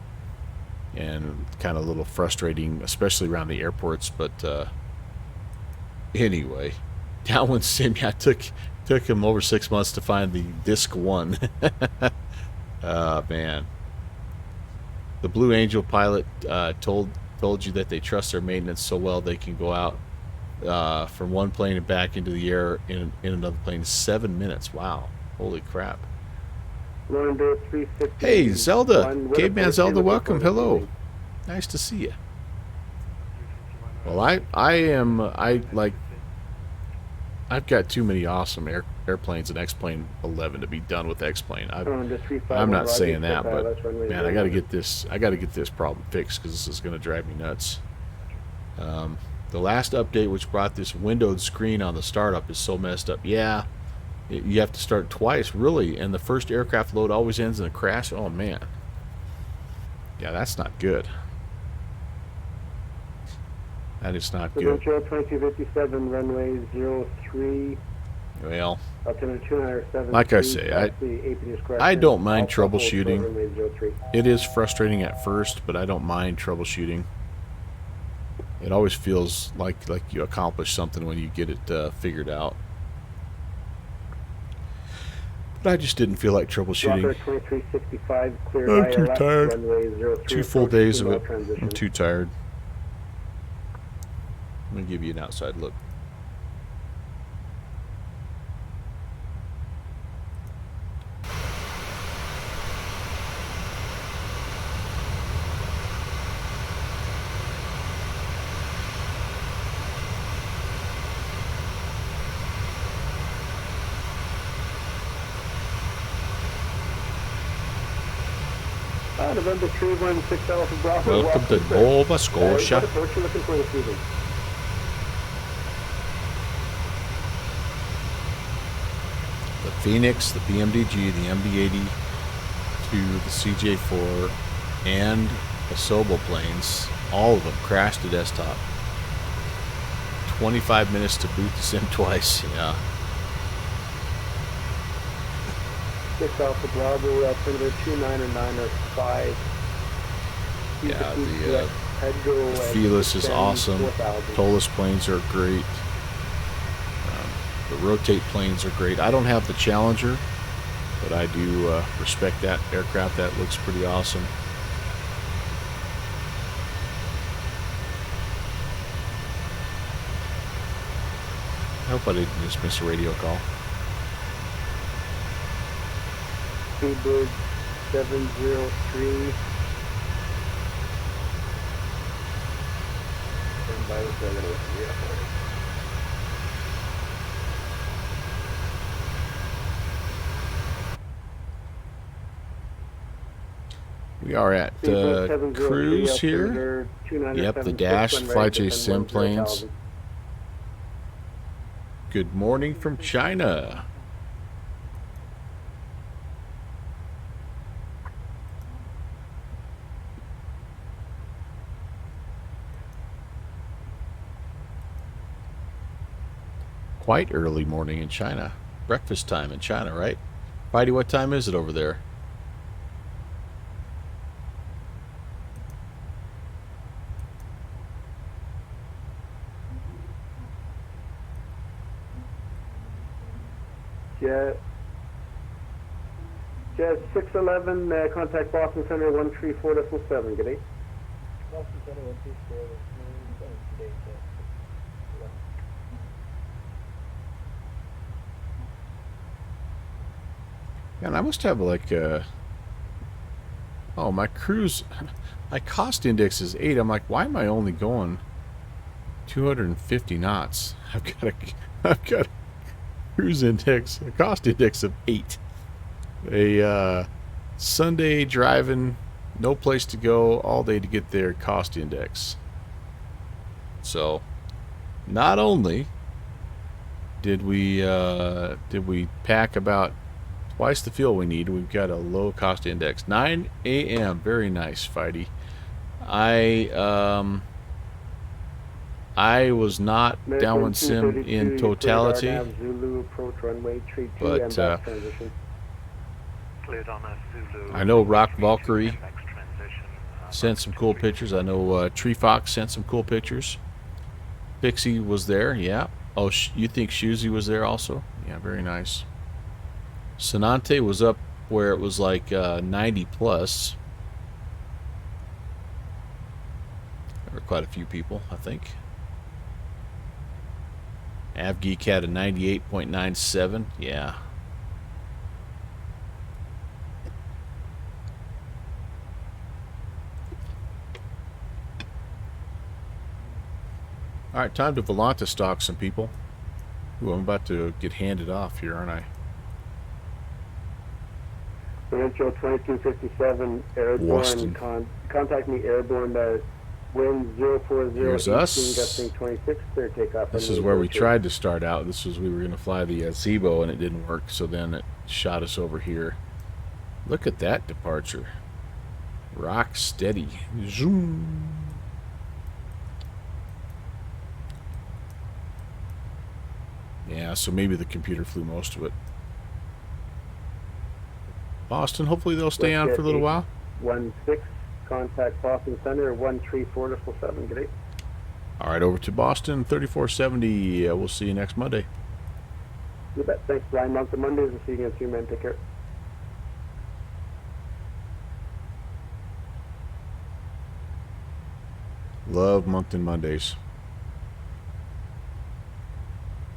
kind of a little frustrating, especially around the airports. But anyway, Downwind Sim, yeah, took him over 6 months to find the disc 1. Man, the Blue Angel pilot told you that they trust their maintenance so well they can go out from one plane and back into the air in another plane in 7 minutes. Wow, holy crap. Hey, Zelda, Caveman Zelda, welcome. Hello, nice to see you. Well, I've got too many awesome airplanes in X-Plane 11 to be done with X-Plane. I'm not saying that, but man, I got to get this problem fixed, because this is going to drive me nuts. The last update, which brought this windowed screen on the startup, is so messed up. Yeah. You have to start twice, really, and the first aircraft load always ends in a crash. Oh, man. Yeah, that's not good. That is not good. 2257, runway 03. Well, altimeter like I say, I don't mind troubleshooting. It is frustrating at first, but I don't mind troubleshooting. It always feels like you accomplish something when you get it figured out. But I just didn't feel like troubleshooting. Rocker 2365, clear I'm too ILS, tired. runway 03, 2 full approach days to of low it. transition. I'm too tired. Let me give you an outside look. November 316 Alpha Bravo. Welcome to Nova Scotia. What you looking for this evening? The Phoenix, the PMDG, the MD-80 to the CJ-4, and the Sobel planes, all of them crashed to desktop. 25 minutes to boot the sim twice. Yeah. 6 Alpha Bravo, altimeter 290905. Yeah, the Felis is awesome. Tolis planes are great. The rotate planes are great. I don't have the Challenger, but I do respect that aircraft. That looks pretty awesome. I hope I didn't just miss a radio call. Speedbird 703. Stand by with the airport. We are at cruise here. Yep, the Dash Fly Chase Sim planes. Good morning from China. Quite early morning in China. Breakfast time in China, right? Heidi, what time is it over there? Jet 611, contact Boston Center 134.7, good day. Boston Center 134.7, good day, And I must have like oh, my cruise, my cost index is 8. I'm like, why am I only going 250 knots? I've got a cruise index, a cost index of 8. A Sunday driving, no place to go, all day to get there, cost index. So, not only did we pack about twice the fuel we need, we've got a low cost index. 9 a.m. Very nice, Fighty. I was not downwind sim in totality, but I know Rock Valkyrie sent some cool pictures. I know Tree Fox sent some cool pictures. Pixie was there, yeah. Oh, you think Shuzi was there also? Yeah, very nice. Sonante was up where it was like 90 plus. There were quite a few people, I think. AvGeek had a 98.97. Yeah. All right, time to Volanta stock some people. Ooh, I'm about to get handed off here, aren't I? Provincial 2257, airborne, contact me airborne, wind 040, Here's us. gusting 26, clear takeoff. This is where we tried to start out. This was, we were going to fly the Zibo and it didn't work, so then it shot us over here. Look at that departure. Rock steady. Zoom. Yeah, so maybe the computer flew most of it. Boston, hopefully they'll stay on for a little while. 16, contact Boston Center 134.7, good day. All right, over to Boston, 3470. We'll see you next Monday. You bet. Thanks, Brian. Moncton Mondays. We'll see you again soon, man. Take care. Love Moncton Mondays.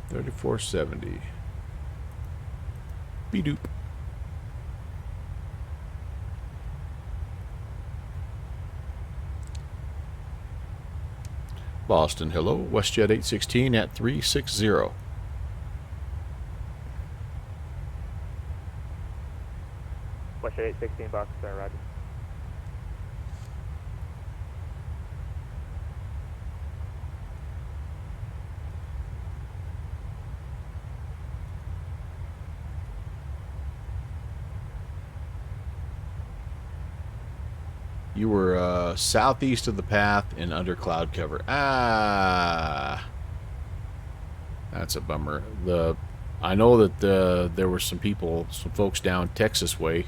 3470. Be-doop. Boston, hello. WestJet 816 at 360. WestJet 816, Boston Center, roger. You were southeast of the path and under cloud cover. Ah, that's a bummer. I know that there were some folks down Texas way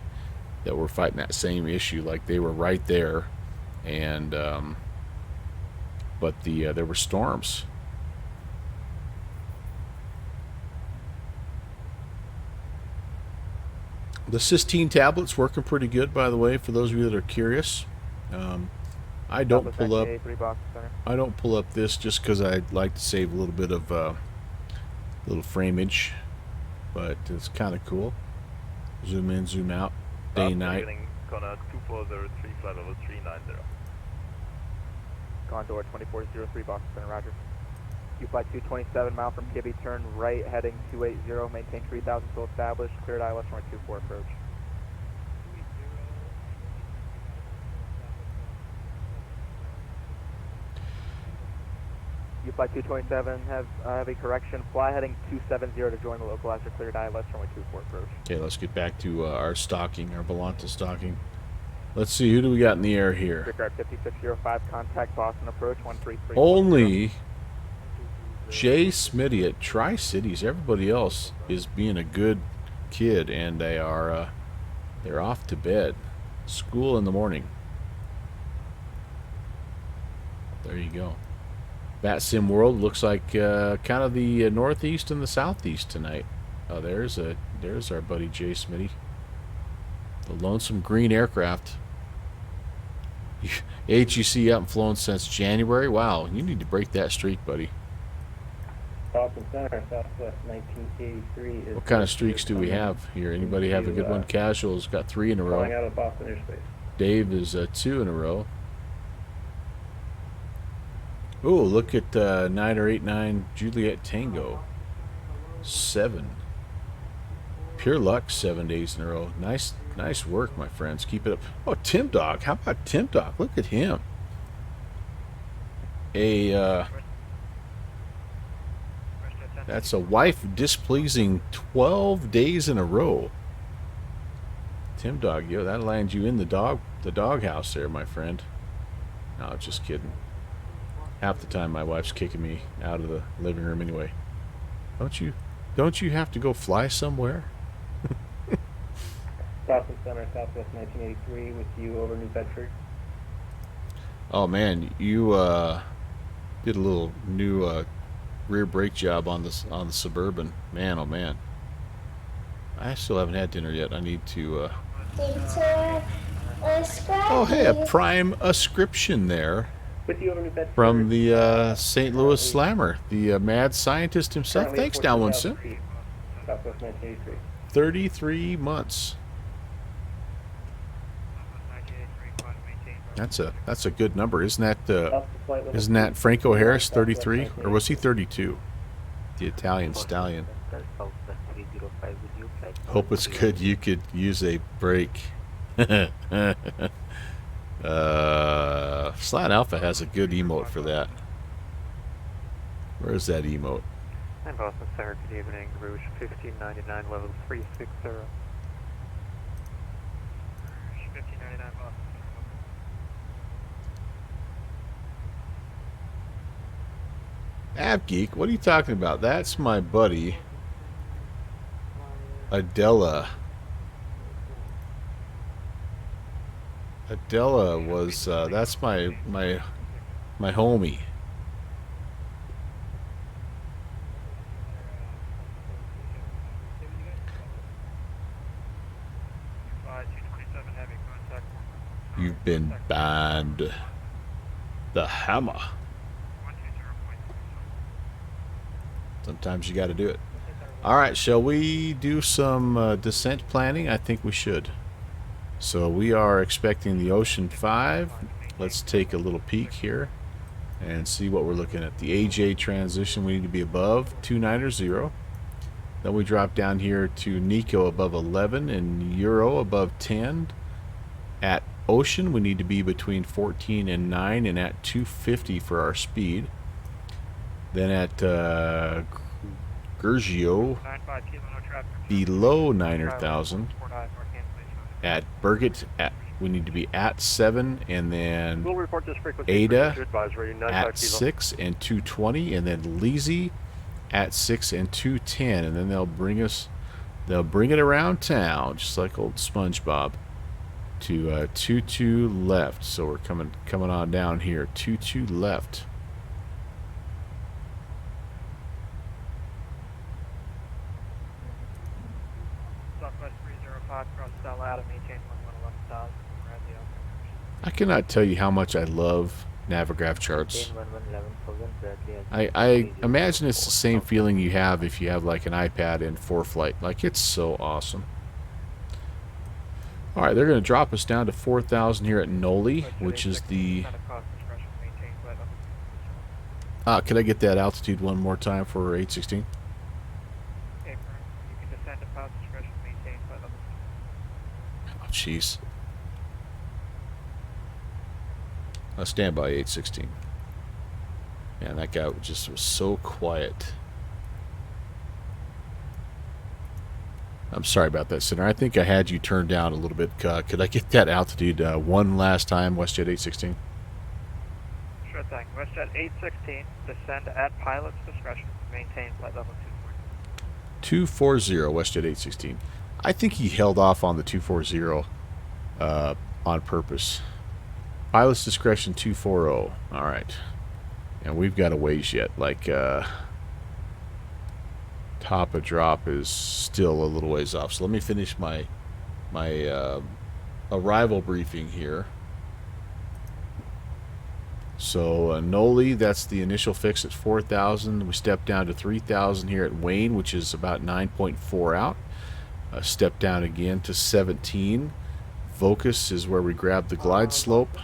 that were fighting that same issue. Like they were right there, and but there were storms. The cysteine tablet's working pretty good, by the way, for those of you that are curious. I don't pull up. I don't pull up this just because I like to save a little bit of little frameage, but it's kind of cool. Zoom in, zoom out, day night. Connor 2403, flight level 390. Condor 2403, Boston Center, roger. Q flight 227 mile from Kibbe, turn right heading 280, maintain 3000 still established, cleared ILS runway 24 approach. Q flight 227 have heavy correction, fly heading 270 to join the localizer, cleared ILS runway 24 approach. Okay, let's get back to our stalking, our Volanta stalking. Let's see, who do we got in the air here? Disregard 5605, contact Boston approach 133. Only Jay Smitty at Tri-Cities. Everybody else is being a good kid, and they are they're off to bed. School in the morning. There you go. Bat Sim World looks like kind of the northeast and the southeast tonight. Oh, there's our buddy Jay Smitty. The Lonesome Green Aircraft. AGC you haven't flown since January. Wow, you need to break that streak, buddy. Boston Center, Southwest 1983. What kind of streaks do we have here? Anybody have a good one? Casual's got 3 in a row. Flying out of Boston airspace. Dave is 2 in a row. Oh, look at 9089 Juliet Tango. 7. Pure luck 7 days in a row. Nice work, my friends. Keep it up. Oh, Tim Dog. How about Tim Dog? Look at him. That's a wife displeasing 12 days in a row. Tim Dog, yo, that lands you in the doghouse there, my friend. No, just kidding. Half the time my wife's kicking me out of the living room anyway. Don't you have to go fly somewhere? Boston Center, Southwest 1983 with you over New Bedford. Oh man, you did a little new rear brake job on the Suburban. Man, oh man. I still haven't had dinner yet. I need to Oh, hey, a prime ascription there With you over New Bedford. from the St. Louis Slammer, the mad scientist himself. Currently Thanks, at Down 14,000 One feet, Southwest 1983. 33 months. That's a good number, isn't that Franco Harris 33, or was he 32? The Italian stallion. Hope it's good. You could use a break. Slat Alpha has a good emote for that. Where's that emote? And Boston Center, good evening. Rouge 1599, level 360. Rouge 1599, Boston. AvGeek, what are you talking about? That's my buddy Adela. Adela was that's my homie. You've been banned. The hammer. Sometimes you got to do it. All right, shall we do some descent planning? I think we should. So we are expecting the Ocean 5. Let's take a little peek here and see what we're looking at. The AJ transition, we need to be above 290. Then we drop down here to Nico above 11 and Euro above 10. At Ocean, we need to be between 14 and 9 and at 250 for our speed. Then at Gergio, below 9,000. At Burgett, we need to be at 7, and then Ada at 6 and 220, and then Leezy at 6 and 210, and then they'll bring it around town, just like old SpongeBob, to 22 left. So we're coming on down here, 22 left. I cannot tell you how much I love Navigraph charts. I imagine it's the same feeling you have if you have like an iPad in ForeFlight. Like, it's so awesome. Alright, they're going to drop us down to 4,000 here at Noli, which is the... could I get that altitude one more time for 816? Oh, jeez. Stand by 816. Man, that guy just was so quiet. I'm sorry about that, Center. I think I had you turned down a little bit. Could I get that altitude one last time, WestJet 816? Sure thing. WestJet 816, descend at pilot's discretion. Maintain flight level 240. 240, WestJet 816. I think he held off on the 240 on purpose. Pilot's discretion 240. All right. And we've got a ways yet. Like, top of drop is still a little ways off. So let me finish my arrival briefing here. So Noli, that's the initial fix at 4,000. We step down to 3,000 here at Wayne, which is about 9.4 out. Step down again to 17. Vocus is where we grab the glide slope.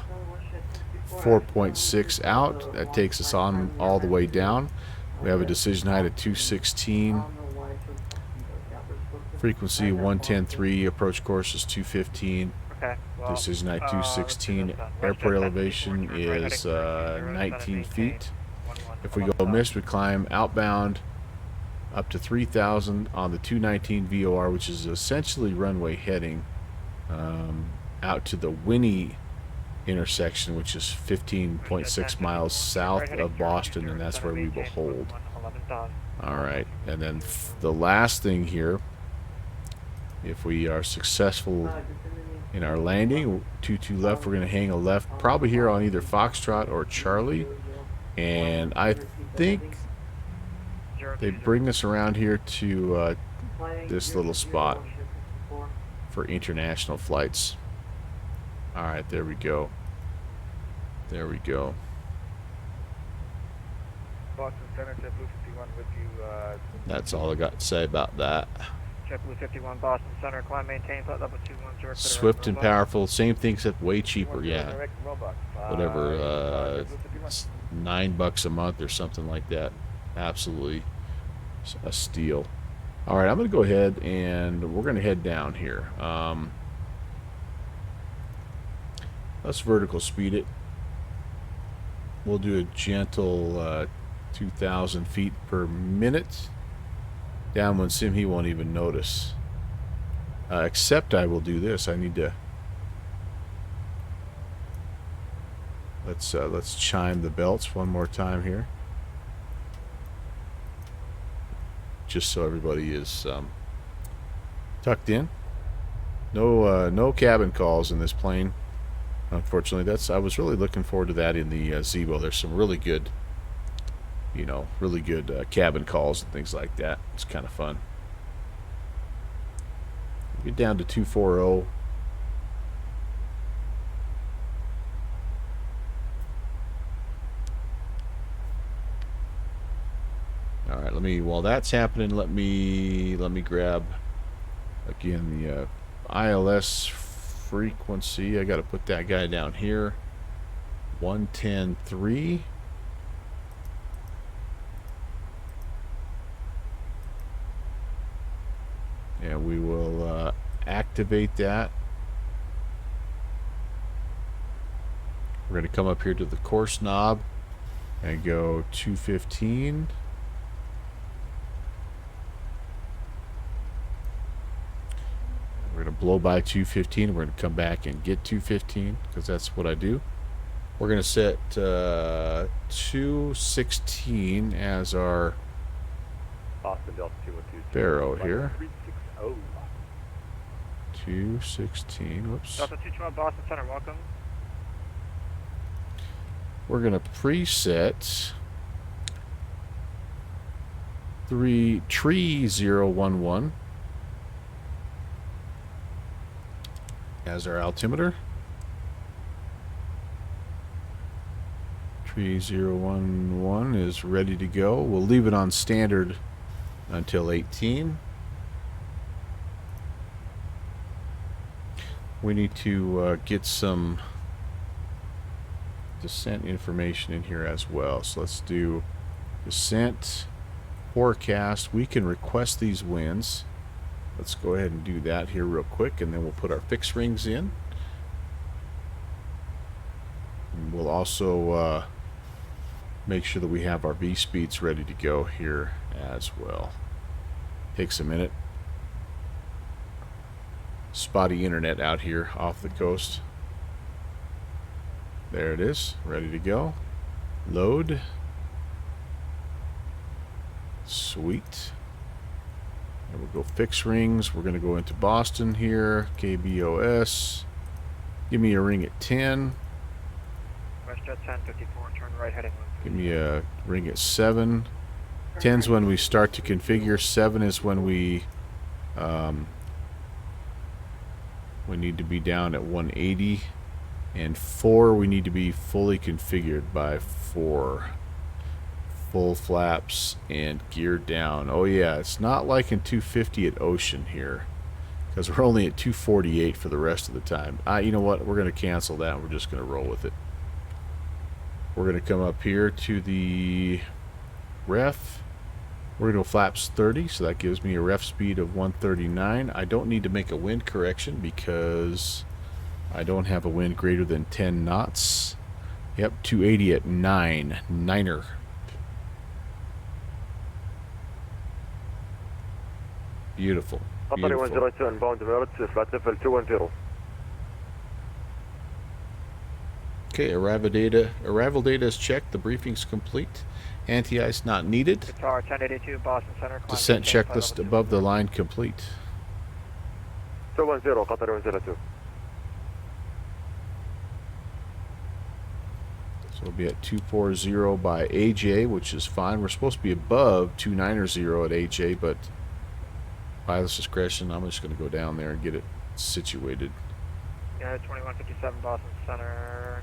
4.6 out. That takes us on all the way down. We have a decision height at 216. Frequency 110.3. Approach course is 215. Okay. Well, decision height 216. Airport elevation is 19 feet. If we go missed, we climb outbound up to 3,000 on the 219 VOR, which is essentially runway heading out to the Winnie intersection, which is 15.6 miles south of Boston, and that's where we will hold. Alright, and then the last thing here, if we are successful in our landing, 22 left, we're going to hang a left, probably here on either Foxtrot or Charlie, and I think they bring us around here to this little spot for international flights. Alright, there we go. There we go. Boston Center, JetBlue 51 with you. That's all I got to say about that. JetBlue 51, Boston Center, climb, maintain flight level 210. Swift and powerful, same thing except way cheaper, yeah. Whatever, it's $9 a month or something like that. Absolutely a steal. Alright, I'm going to go ahead and we're going to head down here. Let's vertical speed it. We'll do a gentle 2,000 feet per minute. Downwind sim, he won't even notice. Except I will do this. I need to... Let's chime the belts one more time here. Just so everybody is tucked in. No cabin calls in this plane. Unfortunately, I was really looking forward to that in the Zeebo. There's some really good, really good cabin calls and things like that. It's kind of fun. Get down to 240. while that's happening, let me grab again the ILS frequency. I got to put that guy down here. 110.3. And we will activate that. We're going to come up here to the course knob and go 215. We're going to blow by 215. We're going to come back and get 215 because that's what I do. We're going to set 216 as our Boston Delta 212. Barrow here. 360. 216. Whoops. Delta 221 Boston Center, welcome. We're going to preset tree 011 as our altimeter. Tree 011 is ready to go. We'll leave it on standard until 18. We need to get some descent information in here as well. So let's do descent forecast. We can request these winds. Let's go ahead and do that here real quick, and then we'll put our fixed rings in. And we'll also make sure that we have our V speeds ready to go here as well. Takes a minute. Spotty internet out here off the coast. There it is, ready to go. Load. Sweet. And we'll go fix rings. We're going to go into Boston here. KBOS. Give me a ring at 10. WestJet 1054, turn right heading 1. Give me a ring at 7. 10's when we start to configure. 7 is when we need to be down at 180. And 4, we need to be fully configured by 4. Full flaps and gear down. Oh yeah, it's not like in 250 at Ocean here, because we're only at 248 for the rest of the time. You know what? We're going to cancel that. And we're just going to roll with it. We're going to come up here to the ref. We're going to go flaps 30, so that gives me a ref speed of 139. I don't need to make a wind correction because I don't have a wind greater than 10 knots. Yep, 280 at 9. Niner. Beautiful. Beautiful. 102 inbound Emirates, flight level 210. Okay, arrival data is checked. The briefing's complete. Anti-ice not needed. Guitar 1082 Boston Center. Descent checklist above the line complete. 210, Qatar 102. So we'll be at 240 by AJ, which is fine. We're supposed to be above 290 at AJ, but pilot's discretion, I'm just going to go down there and get it situated. Yeah, 2157 Boston Center.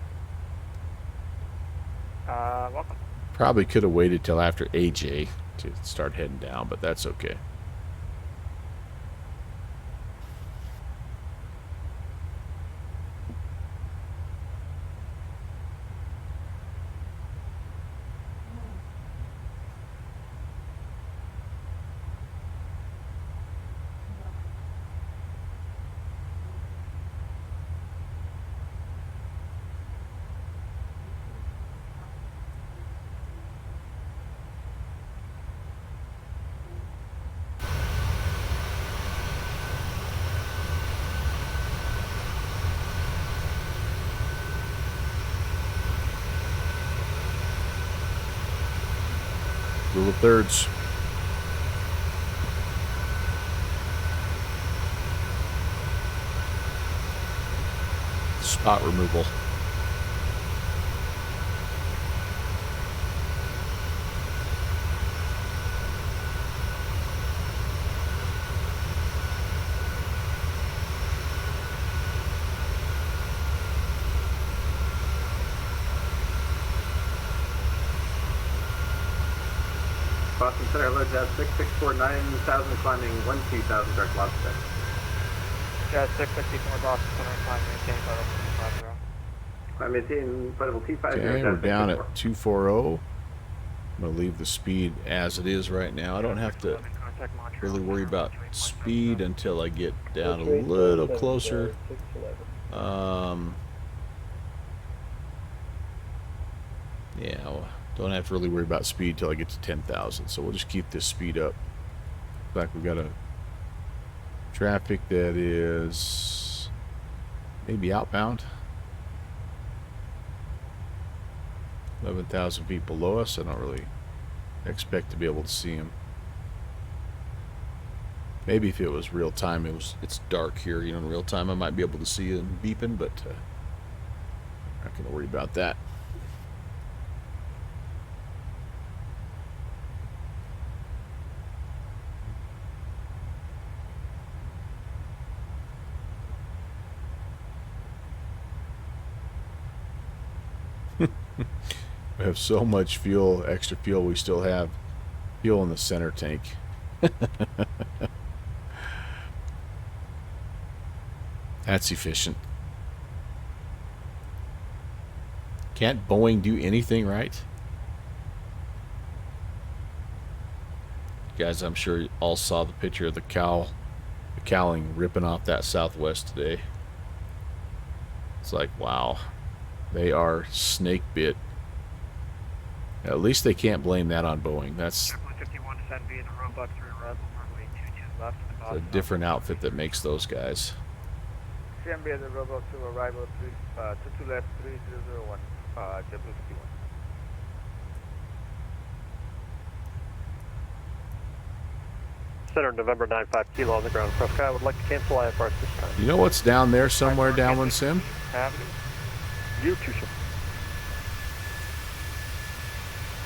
Welcome. Probably could have waited till after AJ to start heading down, but that's okay. Rule of thirds. Spot removal. Boston Center, load Jazz 6649,000, climbing 12,000, direct lobster. Jazz 664 Boston Center, climb maintain level 250. Climb maintain flight level 250. Okay, we're Jazz down 664. at 240. I'm going to leave the speed as it is right now. I don't have to really worry about speed until I get down a little closer. Yeah, well, don't have to really worry about speed till I get to 10,000. So we'll just keep this speed up. In fact, we've got a traffic that is maybe outbound. 11,000 feet below us. I don't really expect to be able to see him. Maybe if it was real time, it's dark here. You know, in real time, I might be able to see him beeping, but not going to worry about that. We have so much fuel, extra fuel, we still have fuel in the center tank. That's efficient. Can't Boeing do anything right? Guys, I'm sure you all saw the picture of the cowling ripping off that Southwest today. It's like, wow. They are snake bit. At least they can't blame that on Boeing. That's a different outfit that makes those guys. CMB at the Roebuck to arrival 22 left 3001, JetBlue 51. Center November 95 kilo on the ground. Prescott, I would like to cancel IFRs this time. You know what's down there somewhere, downwind sim? Avenue. You too, sir.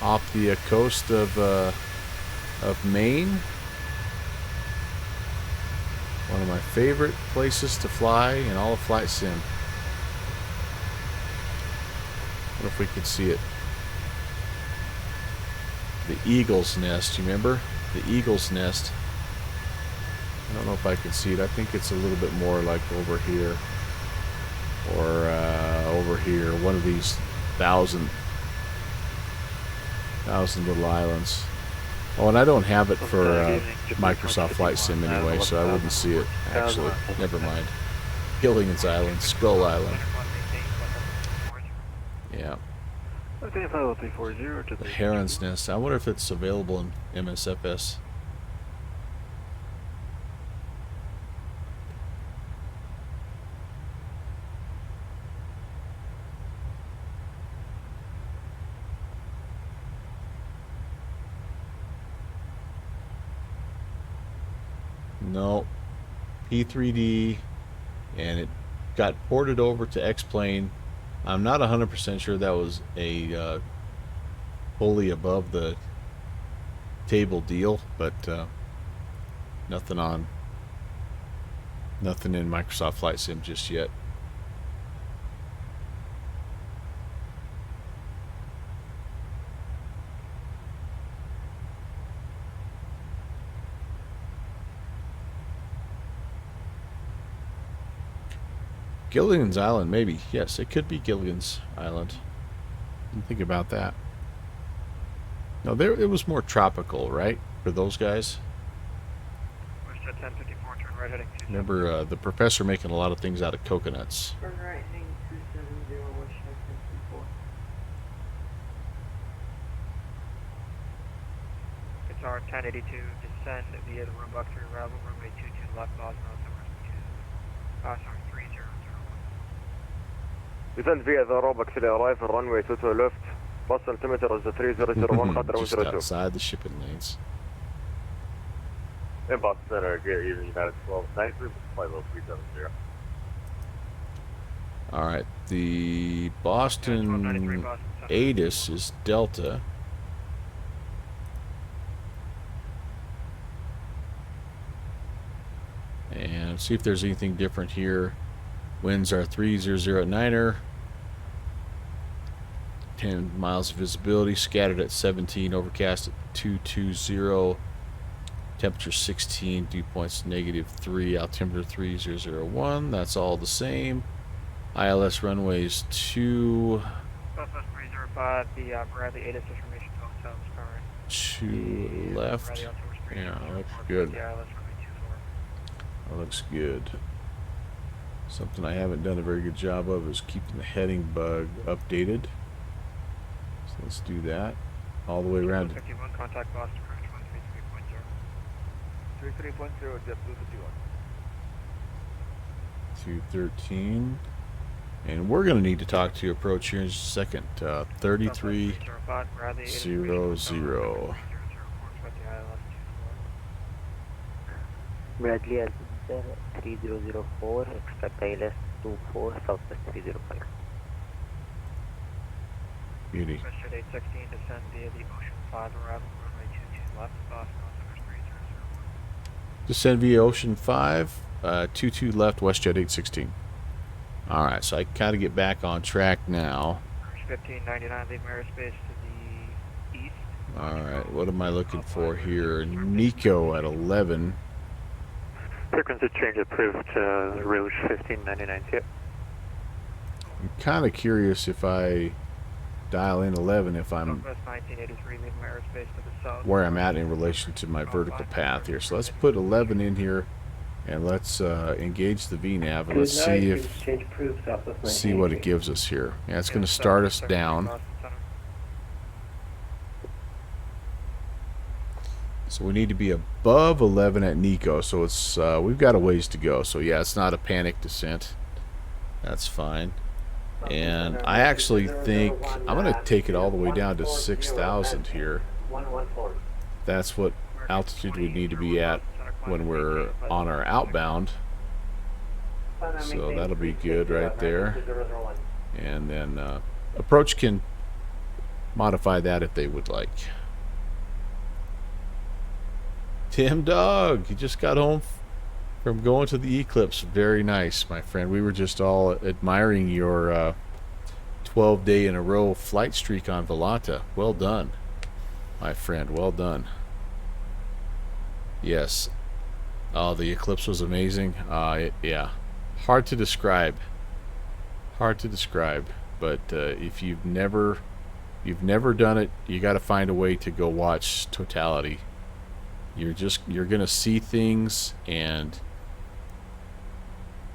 Off the coast of Maine. One of my favorite places to fly in all of Flight Sim. What if we could see it? The Eagle's Nest, you remember? The Eagle's Nest. I don't know if I can see it. I think it's a little bit more like over here. Or over here. One of these thousand little islands. Oh, and I don't have it for Microsoft Flight Sim anyway, so I wouldn't see it, actually. Never mind. Gilligan's Island, Skull Island. Yeah. The Heron's Nest. I wonder if it's available in MSFS. No, P3D, and it got ported over to X-Plane. I'm not 100% sure that was a fully above the table deal, but nothing in Microsoft Flight Sim just yet. Gilligan's Island, maybe. Yes, it could be Gilligan's Island. Didn't think about that. No, it was more tropical, right? For those guys. Remember the professor making a lot of things out of coconuts. Turn right, heading 270, Westchester 34. It's our 1082, descend via the Roebuck through arrival, runway 22 left, Boston, sorry, 3001. Descend via the Roebuck to the arrival, runway 22 left, bus altimeter is 3001, Just outside the shipping lanes. Inbox Center, get either United 12, 93, flight level 370. Alright, the Boston ATIS is Delta. And see if there's anything different here. Winds are 3009er. 10 miles of visibility, scattered at 17, overcast at 220, temperature 16, dew points -3, altimeter 3001. That's all the same. ILS runways 2. Southwest 305, the Bradley 8 information to hotel is current. 2 left. Yeah, looks good. That looks good. Something I haven't done a very good job of is keeping the heading bug updated. So let's do that all the way around. 51, contact Boston Rouge 133.0. 33.0, JetBlue 51. 213. And we're going to need to talk to your approach here in just a second. 3300. Bradley Alpha 3004, expect ILS 24, Southwest 305. Beauty. Westjet 816, descend via the Ocean 5, arrival runway 22 left, Boston, altimeter 3001. Descend via Ocean 5, 22 left, WestJet 816. Alright, so I kind of get back on track now. 1599, leave aerospace to the east. Alright, what am I looking for here? Nico at 11. Frequency change approved, Rouge 1599, yep. I'm kind of curious if I dial in 11 if I'm Southwest 1983, leave aerospace to the south. where I'm at in relation to my vertical path here. So let's put 11 in here and let's engage the VNAV and let's see what it gives us here. Yeah, it's going to start us down. So we need to be above 11 at Nico. So it's we've got a ways to go. So yeah, it's not a panic descent. That's fine. And I actually think I'm going to take it all the way down to 6,000 here. That's what altitude we need to be at when we're on our outbound. So that'll be good right there. And then approach can modify that if they would like. Tim Dog, you just got home from going to the eclipse. Very nice, my friend. We were just all admiring your 12-day in a row flight streak on Volata. Well done, my friend. Well done. Yes. Oh, the eclipse was amazing. Yeah. Hard to describe. Hard to describe. But if you've never done it, you got to find a way to go watch totality. You're gonna see things and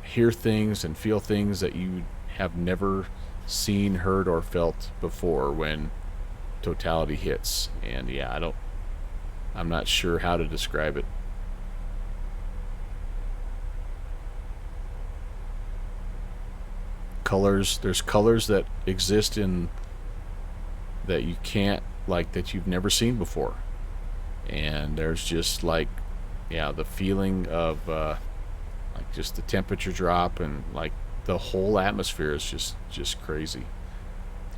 hear things and feel things that you have never seen, heard, or felt before when totality hits. And yeah, I'm not sure how to describe it. Colors, there's colors that exist in that you can't, like, that you've never seen before. And there's just like, yeah, the feeling of like just the temperature drop, and like the whole atmosphere is just crazy.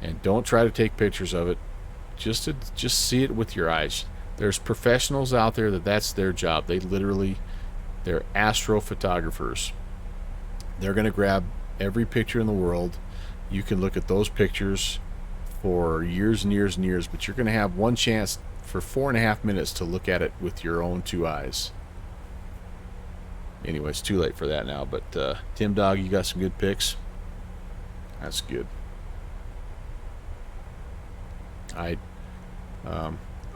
And don't try to take pictures of it. Just see it with your eyes. There's professionals out there that's their job. They're astrophotographers. They're going to grab every picture in the world. You can look at those pictures for years and years and years, but you're going to have one chance for 4.5 minutes to look at it with your own 2 eyes. Anyway, it's too late for that now, but Tim Dog, you got some good pics. That's good. I'm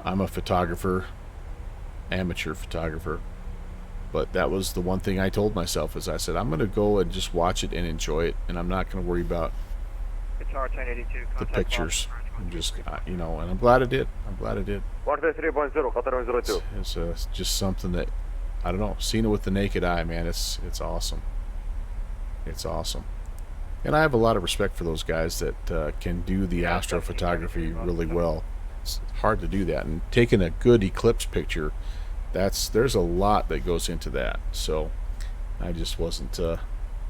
a photographer, amateur photographer, but that was the one thing I told myself, is I said I'm going to go and just watch it and enjoy it, and I'm not going to worry about the pictures. I'm just, you know, and I'm glad I did. I'm glad I did. 133.0, It's just something that, I don't know, seeing it with the naked eye, man, it's awesome. It's awesome. And I have a lot of respect for those guys that can do the astrophotography really well. It's hard to do that, and taking a good eclipse picture, there's a lot that goes into that. So I just wasn't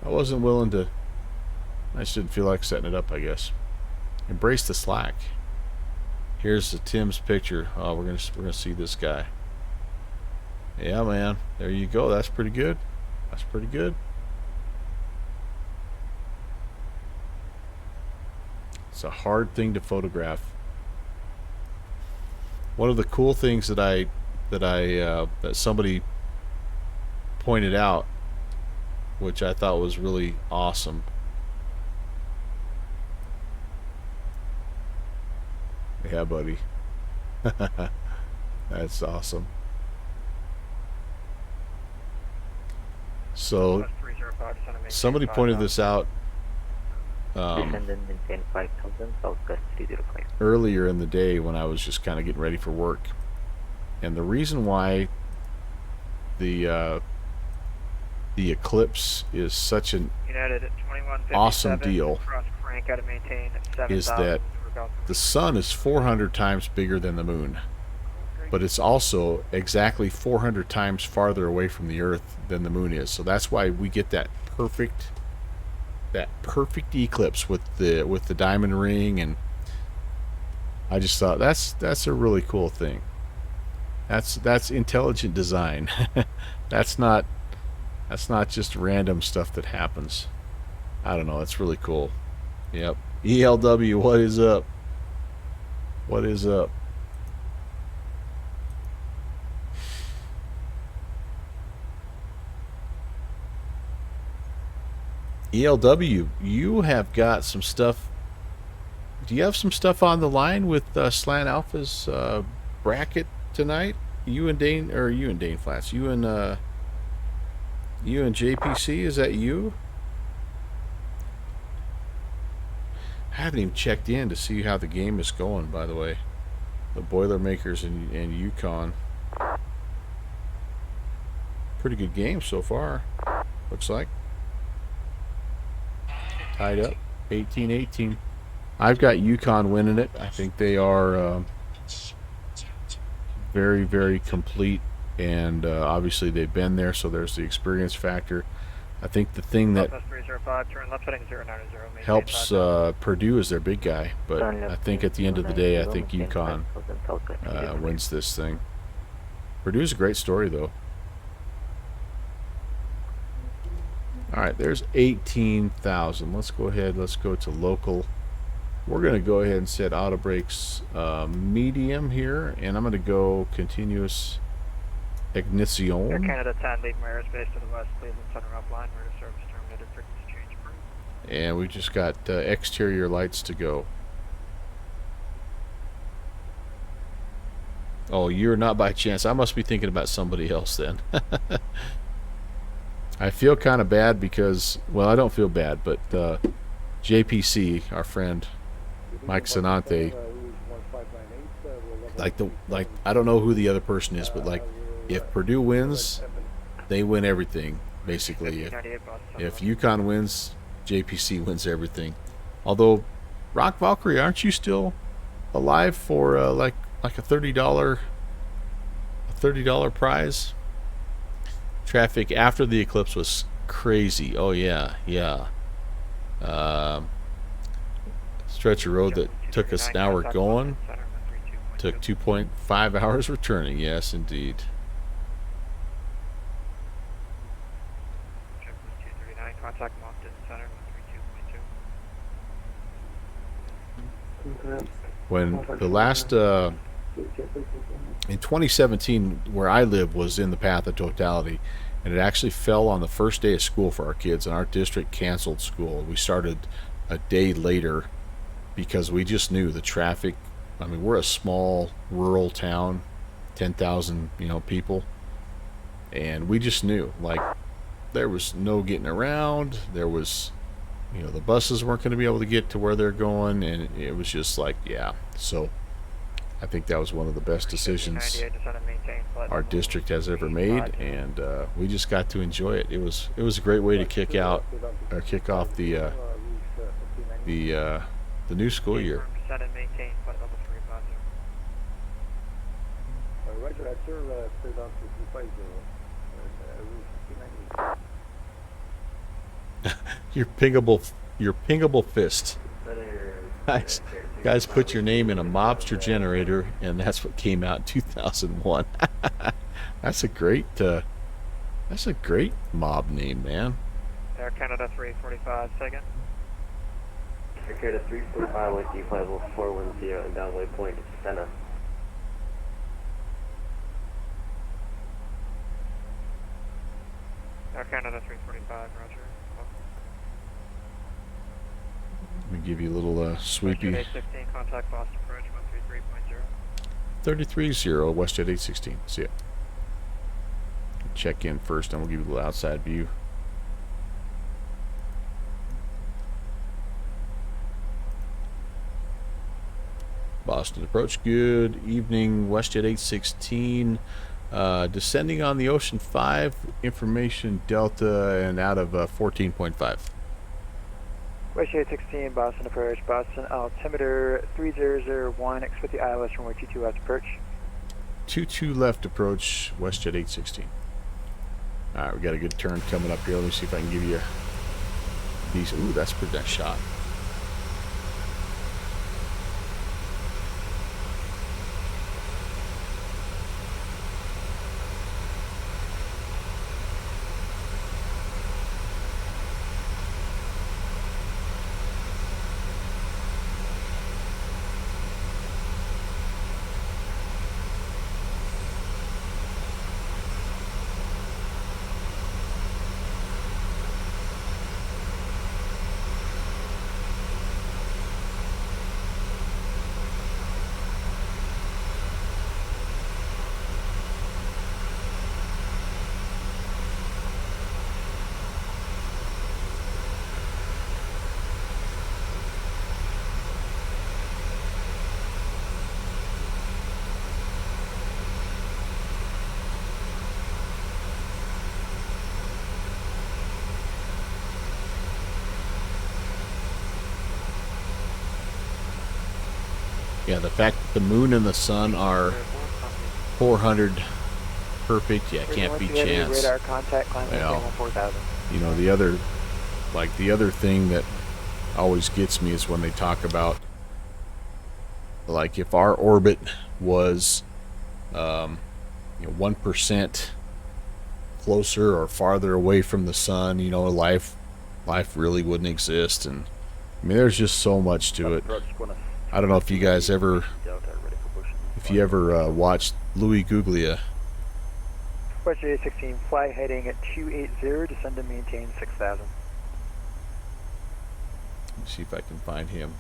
willing to. I just didn't feel like setting it up, I guess. Embrace the slack. Here's the Tim's picture. Oh, we're gonna see this guy. Yeah, man. There you go. That's pretty good. That's pretty good. It's a hard thing to photograph. One of the cool things that somebody pointed out, which I thought was really awesome. Yeah, buddy. That's awesome. So somebody pointed this out maintain 5000 Southwest 305. earlier in the day when I was just kind of getting ready for work. And the reason why the Eclipse is such an awesome deal is that the sun is 400 times bigger than the moon, but it's also exactly 400 times farther away from the Earth than the moon is. So that's why we get that perfect eclipse with the diamond ring. And I just thought that's a really cool thing. That's intelligent design. That's not just random stuff that happens. I don't know, it's really cool. Yep. ELW, what is up? What is up? ELW, you have got some stuff. Do you have some stuff on the line with Slant Alpha's bracket tonight? You and Dane Flats. You and JPC, is that you? I haven't even checked in to see how the game is going, by the way. The Boilermakers and Yukon. Pretty good game so far, looks like. Tied up, 18-18. I've got Yukon winning it. I think they are very, very complete, and obviously they've been there, so there's the experience factor. I think the thing that helps Purdue is their big guy, but I think at the end of the day, I think Yukon wins this thing. Purdue's a great story, though. All right, there's 18,000. Let's go ahead. Let's go to local. We're going to go ahead and set auto brakes medium here, and I'm going to go continuous ignition. Air Canada 10, leaving airspace to the west, Cleveland Center upline, rear service terminated, frequency change approved. And we just got exterior lights to go. Oh, you're not by chance. I must be thinking about somebody else then. I feel kind of bad because, well, I don't feel bad, but JPC, our friend Mike Sanante, like I don't know who the other person is, but like if Purdue wins, they win everything basically. If Yukon wins, JPC wins everything. Although, Rock Valkyrie, aren't you still alive for like a $30 prize? Traffic after the eclipse was crazy. Oh yeah. Stretch of road that took us an hour going took 2.5 hours returning. Yes, indeed. Contact Moncton Center 132.2. When the last in 2017, where I live was in the path of totality, and it actually fell on the first day of school for our kids, and our district canceled school. We started a day later because we just knew the traffic. I mean, we're a small rural town, 10,000 people, and we just knew, like, there was no getting around. There was, the buses weren't going to be able to get to where they're going, and it was just like, yeah. So I think that was one of the best decisions our district has ever made, and we just got to enjoy it. It was a great way to kick off the new school year. Your pingable fist. Guys, put your name in a mobster generator, and that's what came out in 2001. That's a great mob name, man. Air Canada 345, second. Secure the 345 with deep level 410 and down waypoint center. Air Canada 345, roger. Let me give you a little sweepy. 816, contact Boston approach 133.0. 33-0, WestJet 816. See ya. Check in first, and we'll give you a little outside view. Boston approach. Good evening, WestJet 816. Descending on the Ocean 5, information Delta, and out of 14.5. WestJet 16, Boston approach, Boston altimeter 3001, expect the ILS runway 22 left approach. 22 left approach, WestJet 816. Alright, we got a good turn coming up here. Let me see if I can give you a decent. Ooh, that's a pretty nice shot. Yeah, the fact that the moon and the sun are 400 perfect, yeah, can't be chance. Radar contact, climb Well, 4000. you know, the other thing that always gets me is when they talk about, like, if our orbit was 1% closer or farther away from the sun, you know, life really wouldn't exist. And I mean, there's just so much to it. I don't know if you guys ever watched Louis Guglia. WestJet 16, fly heading at 280, descend and maintain 6000. Let me see if I can find him.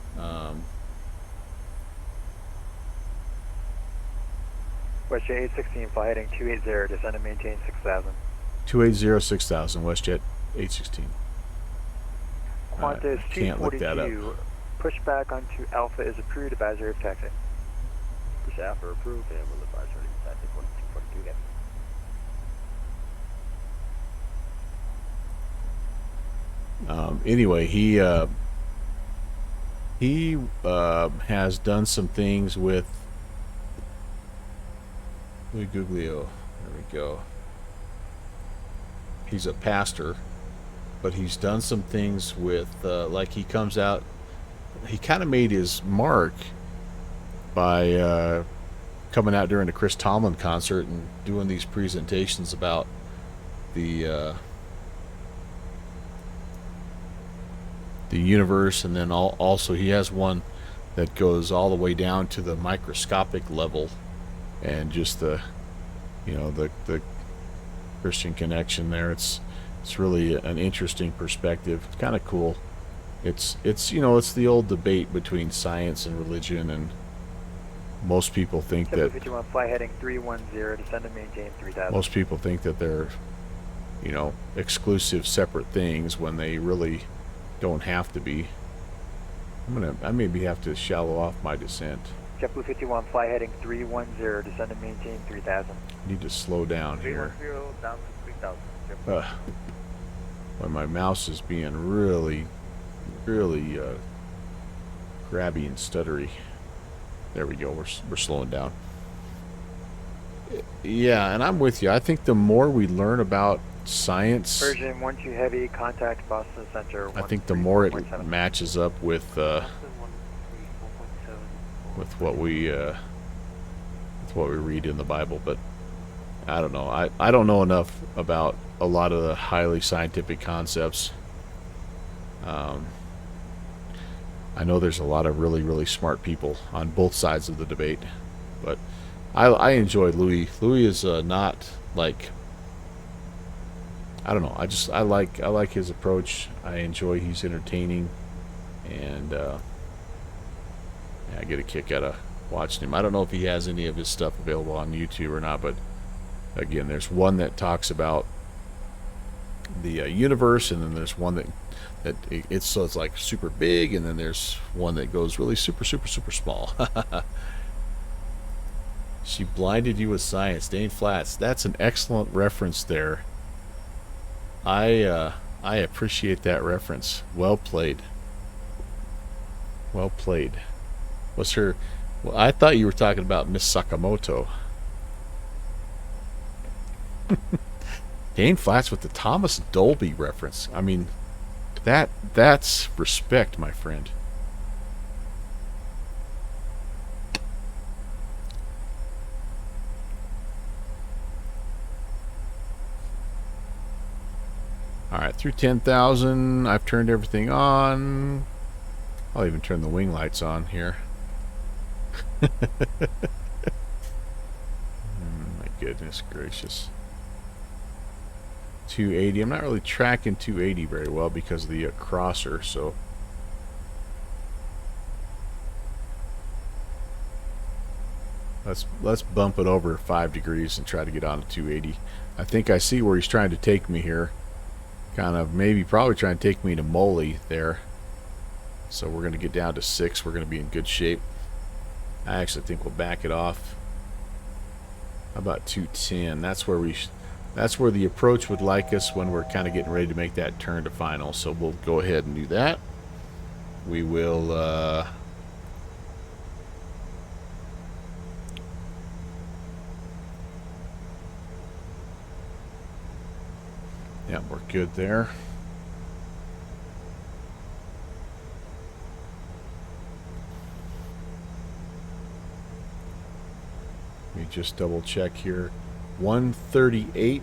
WestJet 816, fly heading 280, descend and maintain 6000. 280 6000, WestJet 816. Qantas Can't look that up. 242, push back onto Alpha is approved, advisory of taxi. Push Alpha approved and will advisory of taxi 242 again. Anyway, he has done some things with Louis Guglio. There we go. He's a pastor, but he's done some things with, like, he comes out. He kind of made his mark by coming out during the Chris Tomlin concert and doing these presentations about the universe, and then also he has one that goes all the way down to the microscopic level, and just the Christian connection there. It's really an interesting perspective. It's kind of cool. It's the old debate between science and religion, and most people think that 51, fly heading 310, descend and maintain 3000. most people think that they're, exclusive separate things when they really don't have to be. I maybe have to shallow off my descent. JetBlue 51, fly heading 310, descend and maintain 3000. Need to slow down here. 310 down to 3000. When my mouse is being really grabby and stuttery. There we go. We're slowing down. Yeah, and I'm with you. I think the more we learn about science, Version 12 heavy, contact Boston Center. I think the more it matches up with what we read in the Bible. But I don't know. I don't know enough about a lot of the highly scientific concepts. I know there's a lot of really, really smart people on both sides of the debate, but I enjoy Louis. Louis is not like, I don't know. I like his approach. I enjoy. He's entertaining, and yeah, I get a kick out of watching him. I don't know if he has any of his stuff available on YouTube or not, but again, there's one that talks about the universe, and then there's one that it's like super big, and then there's one that goes really super small. She blinded you with science. Dane Flats. That's an excellent reference there. I appreciate that reference. Well played. Well played. What's her? Well, I thought you were talking about Miss Sakamoto. Dane Flats with the Thomas Dolby reference. I mean, that's respect, my friend. Alright, through 10,000, I've turned everything on. I'll even turn the wing lights on here. My goodness gracious. 280. I'm not really tracking 280 very well because of the crosser, so let's bump it over 5 degrees and try to get on to 280. I think I see where he's trying to take me here. Kind of probably trying to take me to Moley there. So we're going to get down to 6. We're going to be in good shape. I actually think we'll back it off. How about 210? That's where the approach would like us when we're kind of getting ready to make that turn to final. So we'll go ahead and do that. We will yeah, we're good there. Let me just double check here. 138.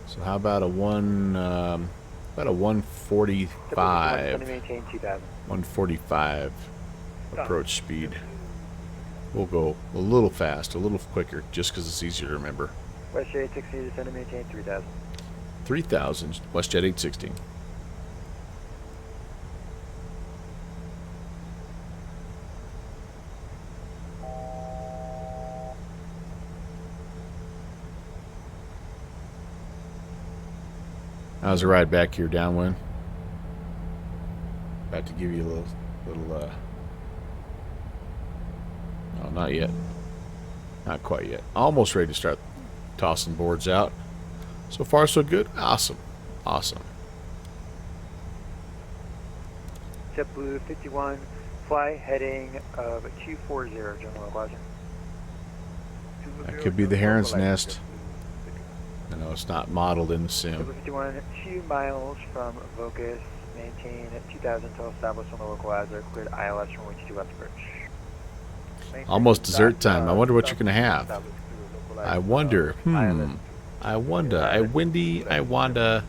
So how about a 145? 145 approach speed. We'll go a little fast, a little quicker, just because it's easier to remember. Westjet 816, descend and maintain 3000. 3000, WestJet 816. How's the ride back here downwind? About to give you a little no, not yet. Not quite yet. Almost ready to start tossing boards out. So far, so good. Awesome. Awesome. JetBlue 51, fly heading of 240, General Advisor. That could be the Heron's Nest. I know it's not modeled in the sim. JetBlue 51, 2 miles from Vocus, maintain 2000 until established on the localizer, cleared ILS from which to left approach. Almost dessert time. I wonder what you're going to have. I wonder. I wonder. I wonder.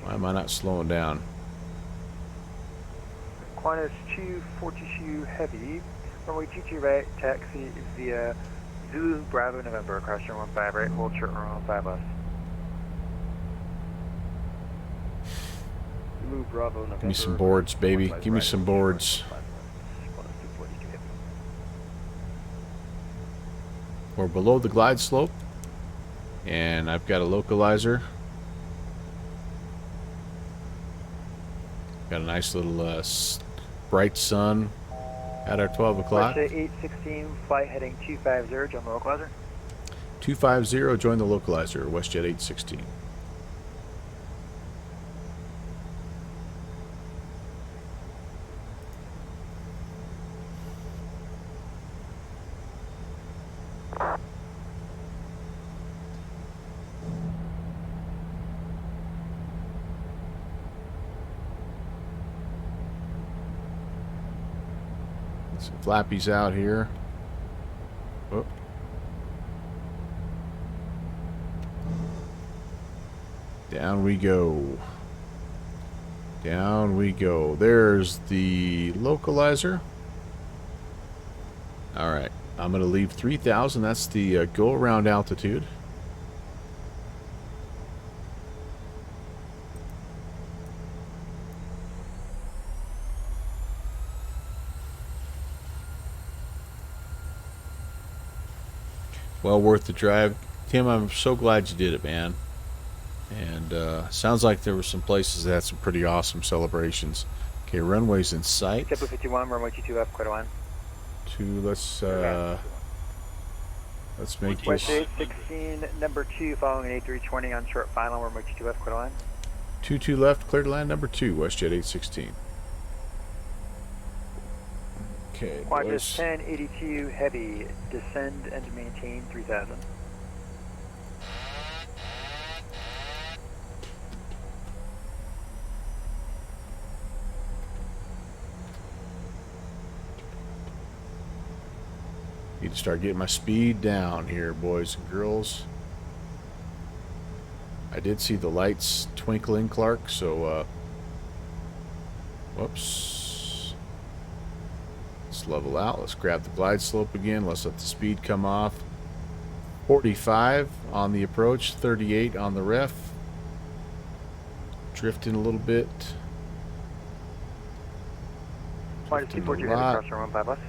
Why am I not slowing down? Qantas 242 Heavy, runway 22 right, taxi via Zulu Bravo November, across your 15 right, hold short runway 15 left. Zulu Bravo November. Give me some boards, baby. Give me some boards. We're below the glide slope, and I've got a localizer. Got a nice little bright sun at our 12 o'clock. WestJet 816, flight heading 250, join the localizer. 250, join the localizer, WestJet 816. Some flappies out here. Oh. Down we go. Down we go. There's the localizer. Alright, I'm going to leave 3,000. That's the go-around altitude. Well worth the drive. Tim, I'm so glad you did it, man. And sounds like there were some places that had some pretty awesome celebrations. Okay, runway's in sight. JetBlue 51, runway 22F, clear to land. Let's make West this 816, number 2, following an A320 on short final, runway 22F, clear to land. 22 left, clear to land number 2, WestJet 816. Okay, Qantas boys. 1082 heavy, descend and maintain 3000. Need to start getting my speed down here, boys and girls. I did see the lights twinkling, Clark, so whoops. Let's level out. Let's grab the glide slope again. Let's let the speed come off. 45 on the approach, 38 on the ref. Drifting a little bit. Qantas 242 heavy, cross runway 15 left.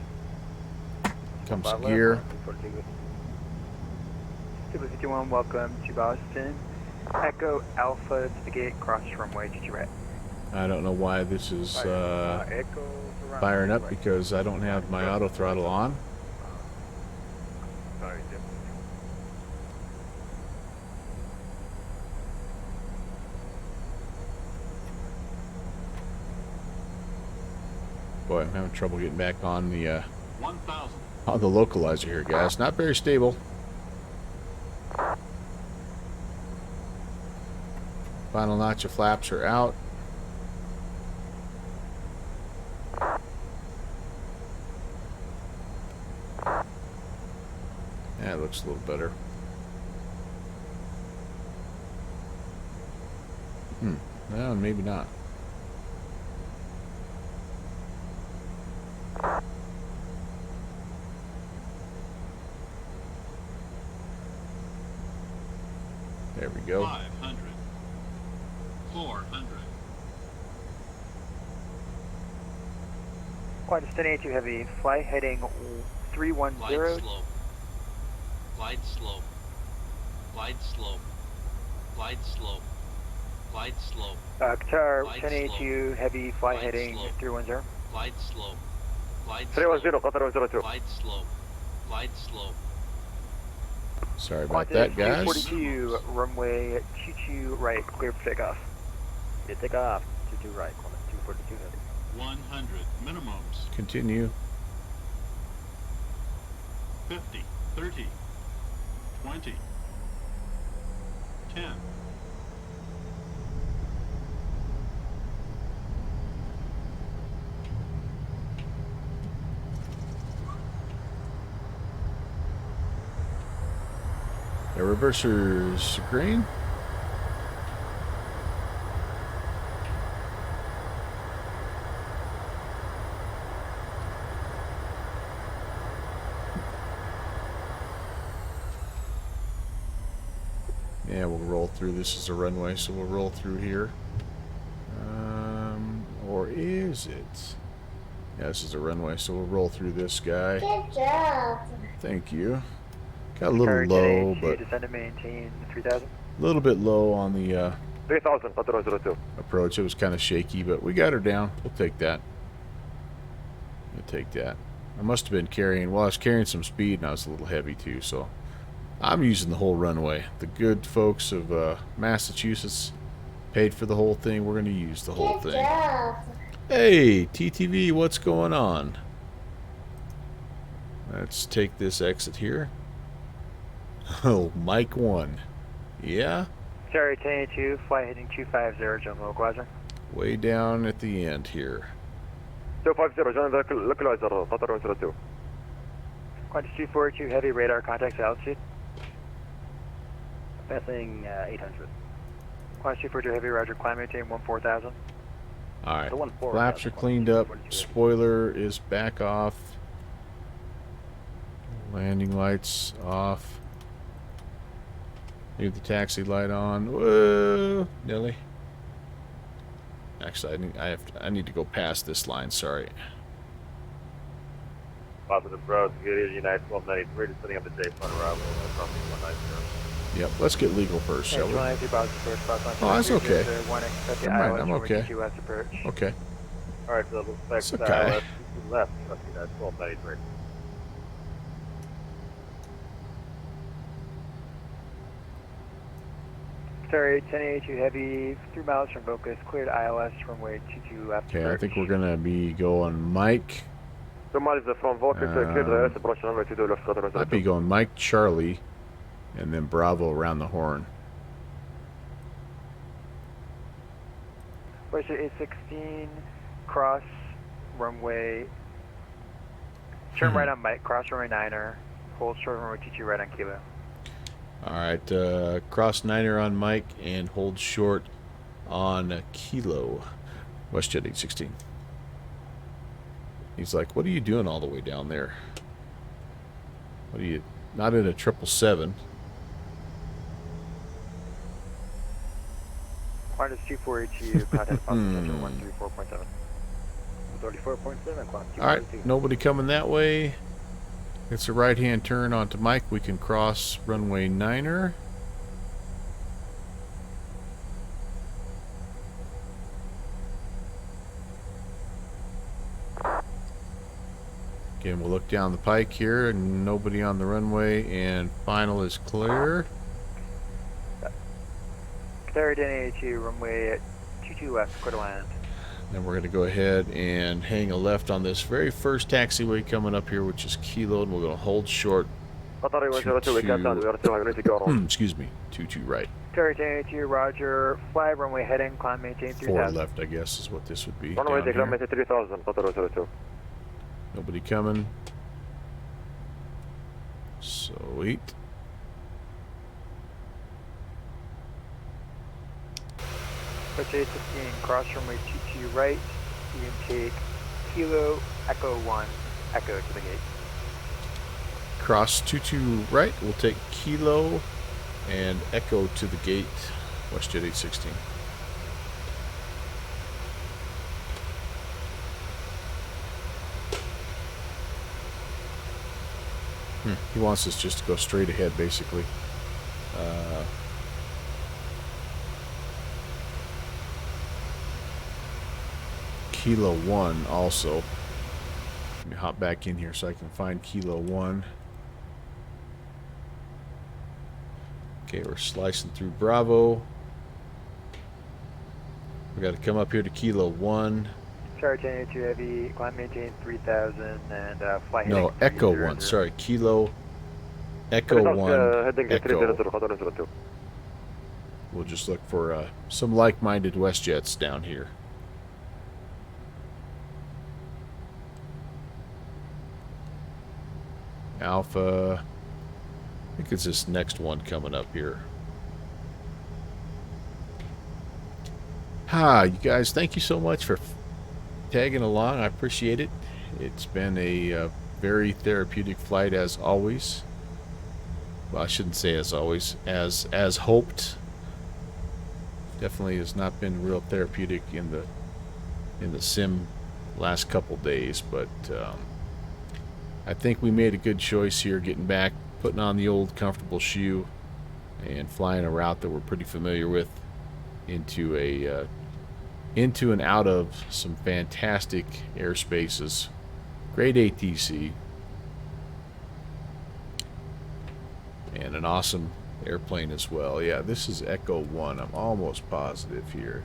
Comes gear. JetBlue 51, welcome to Boston. Echo Alpha to the gate, cross runway 22 right. I don't know why this is firing up because I don't have my auto throttle on. Sorry, Boy, I'm having trouble getting back on the localizer here, guys. Not very stable. Final notch of flaps are out. Yeah, it looks a little better. No, maybe not. There we go. 500. 400. Qantas 1082 heavy, fly heading 310. Glide slope. Glide slope. Glide slope. Glide slope. Glide slope. Qatar Glide 1082 heavy, fly Glide heading slope. 310. Glide slope. Glide slope. 310, Qatar 102. Glide slope. Glide slope. Sorry about Qantas that, guys. 242, runway 22 right, clear for takeoff. Yeah, takeoff, 22 right, Qantas 242 heavy. 100 minimums. Continue. 50. 30. 20. 10. The reverser's green. Yeah, we'll roll through. This is a runway, so we'll roll through here. Or is it? Yeah, this is a runway, so we'll roll through this guy. Good job. Thank you. Got a little Qatar low, 1082, but descend and maintain 3000. a little bit low on the 3000, Qatar 102. approach. It was kind of shaky, but we got her down. We'll take that. We'll take that. I must have been carrying, well, I was carrying some speed and I was a little heavy too, so I'm using the whole runway. The good folks of Massachusetts paid for the whole thing. We're going to use the whole Good thing. job. Hey, TTV, what's going on? Let's take this exit here. Oh, Mike 1. Yeah? Qatar 1082, fly heading 250, John localizer. Way down at the end here. 250, join the localizer, Qatar 102. Qantas 242 heavy, radar contacts altitude. Passing 800. Class 242 Heavy, roger, climb maintain 14,000. All right. The 1-4. Flaps are cleaned up. Spoiler is back off. Landing lights off. Leave the taxi light on. Whoa, Nelly. Actually, I need to go past this line. Sorry. Positive road, United 1293, descending on the J front arrival, crossing 190. Yep. Let's get legal first, shall we? Oh, that's okay. I'm okay. Okay. Alright, so looks like It's okay. left, crossing United 1293. Sorry, 1082 Heavy, 3 miles from Vocus, cleared ILS, runway 22 left. Okay, I think we're gonna be going Mike. Somebody's from Vocus, cleared ILS, approach runway 22 left, I'd be going Mike, Charlie, and then Bravo around the horn. Russia 816, cross runway, turn right on Mike, cross runway 9er, hold short runway 22 right on Kilo. Alright, cross 9er on Mike and hold short on Kilo. WestJet 816. He's like, what are you doing all the way down there? What are you, not in a 777? Qantas 242, contact positive 134.7. 34.7, Qantas 242. Alright, nobody coming that way. It's a right-hand turn onto Mike. We can cross runway 9er. Again, we'll look down the pike here, and nobody on the runway, and final is clear. Qatar 1082, runway 22 left, clear to land. Then we're going to go ahead and hang a left on this very first taxiway coming up here, which is Kilo, and we're going to hold short. Excuse me, 22 right. Qatar 1082, roger, fly runway heading, climb maintain 3000. 4 left, I guess, is what this would be. Runway down here. 3000, Nobody coming. Sweet. Qatar 815, cross runway 22 right, you can take Kilo, Echo 1, Echo to the gate. Cross 22 right, we'll take Kilo and Echo to the gate, WestJet 816. He wants us just to go straight ahead, basically. Kilo 1 also. Let me hop back in here so I can find Kilo 1. Okay, we're slicing through Bravo. We got to come up here to Kilo 1. Charge 1082 heavy, climb maintain 3000 and fly heading. No, Echo 1. Sorry, Kilo. Echo 1. Echo. We'll just look for some like-minded WestJets down here. Alpha. I think it's this next one coming up here. Hi, you guys. Thank you so much for tagging along. I appreciate it. It's been a very therapeutic flight as always. Well, I shouldn't say as always. As hoped. Definitely has not been real therapeutic in the sim last couple days, but I think we made a good choice here, getting back, putting on the old comfortable shoe, and flying a route that we're pretty familiar with into and out of some fantastic airspaces. Great ATC. And an awesome airplane as well. Yeah, this is Echo 1. I'm almost positive here.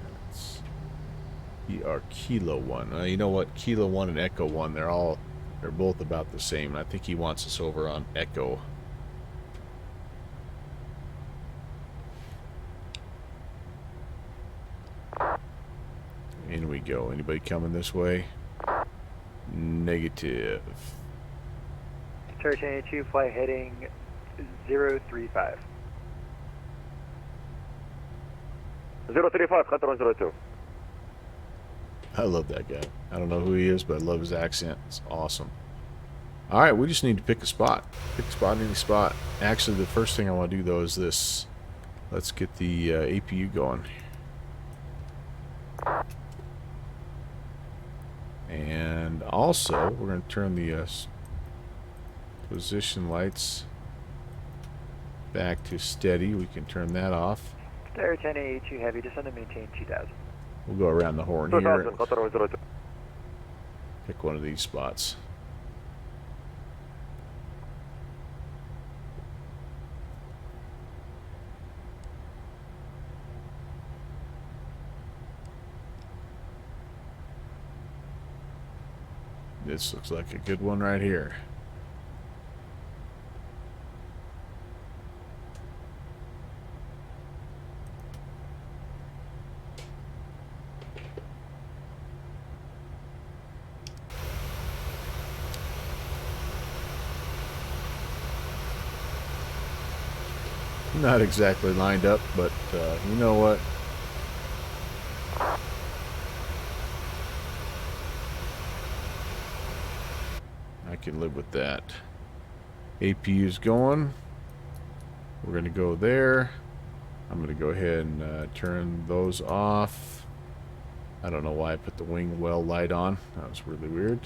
Kilo 1. You know what? Kilo 1 and Echo 1, they're both about the same. And I think he wants us over on Echo. In we go. Anybody coming this way? Negative. Charge 1082, fly heading 035. 035 خط 102. I love that guy. I don't know who he is, but I love his accent. It's awesome. All right, we just need to pick a spot. Pick a spot, any spot. Actually, the first thing I want to do, though, is this. Let's get the APU going. And also, we're going to turn the position lights back to steady. We can turn that off. Star 1082 heavy, descend and maintain 2000. We'll go around the horn here. 2000 خط 102. Pick one of these spots. This looks like a good one right here. Not exactly lined up, but you know what? I can live with that. APU's going. We're going to go there. I'm going to go ahead and turn those off. I don't know why I put the wing well light on. That was really weird.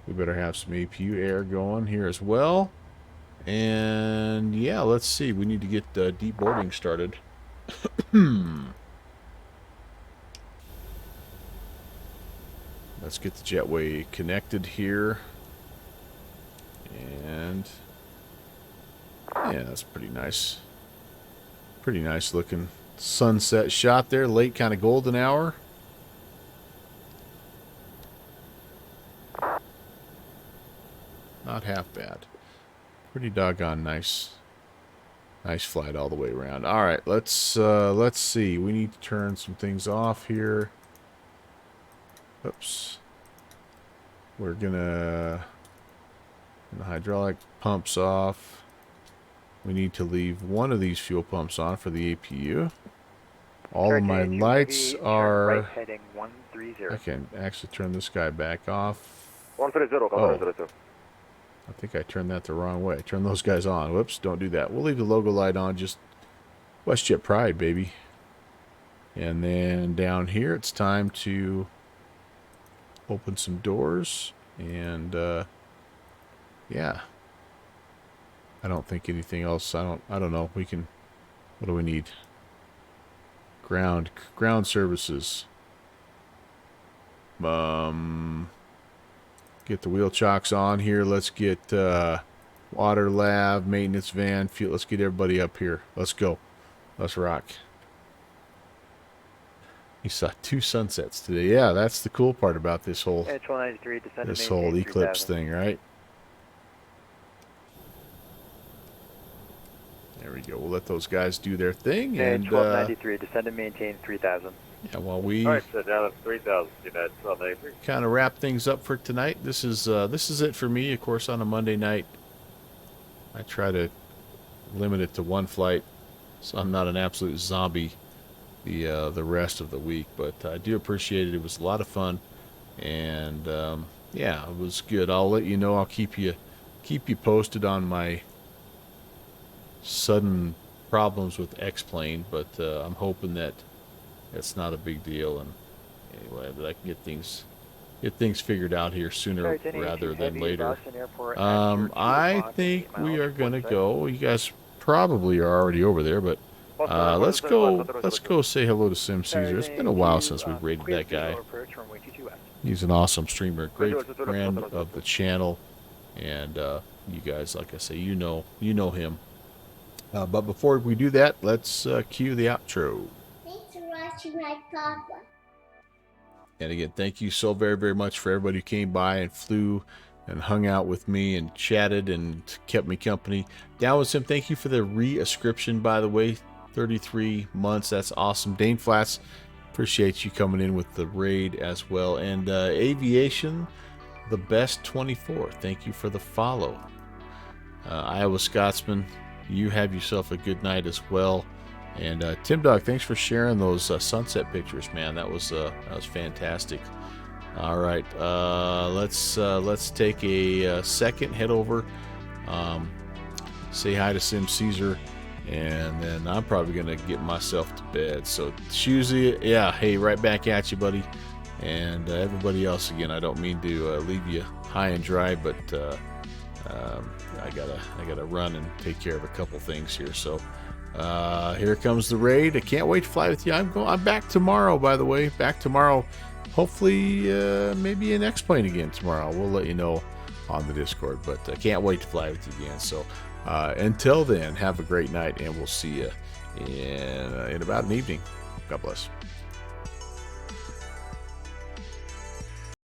We better have some APU air going here as well. And yeah, let's see. We need to get deboarding started. Let's get the jetway connected here. And yeah, that's pretty nice. Pretty nice looking sunset shot there. Late kind of golden hour. Not half bad. Pretty doggone nice. Nice flight all the way around. All right, let's see. We need to turn some things off here. Oops. We're gonna the hydraulic pumps off. We need to leave one of these fuel pumps on for the APU. All of my lights are. Right heading 130. I can actually turn this guy back off. 130 خط 102. I think I turned that the wrong way. Turn those guys on. Whoops, don't do that. We'll leave the logo light on. Just WestJet Pride, baby. And then down here, it's time to open some doors. And, yeah. I don't think anything else. I don't know. We can, what do we need? Ground services. Get the wheel chocks on here. Let's get water lab, maintenance van, fuel. Let's get everybody up here. Let's go. Let's rock. You saw 2 sunsets today. Yeah, that's the cool part about this whole eclipse thing, right? There we go. We'll let those guys do their thing. And 1293, descend and maintain 3000. Yeah, while we Alright, so down at 3000, United 1293. kind of wrap things up for tonight. This is it for me. Of course, on a Monday night, I try to limit it to one flight, so I'm not an absolute zombie the rest of the week. But I do appreciate it. It was a lot of fun, and yeah, it was good. I'll let you know. I'll keep you posted on my sudden problems with X-Plane, but I'm hoping that it's not a big deal, and anyway, that I can get things figured out here sooner rather than later. I think we are gonna go. You guys probably are already over there, but let's go say hello to Sim Caesar. It's been a while since we've rated that guy. He's an awesome streamer, great friend of the channel, and you guys, like I say, you know him. But before we do that, let's cue the outro. Thanks for watching my papa. And again, thank you so very, very much for everybody who came by and flew and hung out with me and chatted and kept me company. Down with Sim, thank you for the re-ascription, by the way. 33 months, that's awesome. Dane Flats, appreciate you coming in with the raid as well. And Aviation, the best 24, thank you for the follow. Iowa Scotsman, you have yourself a good night as well. And Tim Dog, thanks for sharing those sunset pictures, man. That was fantastic. All right, let's take a second, head over, say hi to Sim Caesar, and then I'm probably gonna get myself to bed. So Shusey, yeah, hey, right back at you, buddy. And everybody else, again, I don't mean to leave you high and dry, but I gotta run and take care of a couple things here. So here comes the raid. I can't wait to fly with you. I'm back tomorrow, by the way. Back tomorrow. Hopefully, maybe an X-plane again tomorrow. We'll let you know on the Discord. But I can't wait to fly with you again. So until then, have a great night, and we'll see you in about an evening. God bless.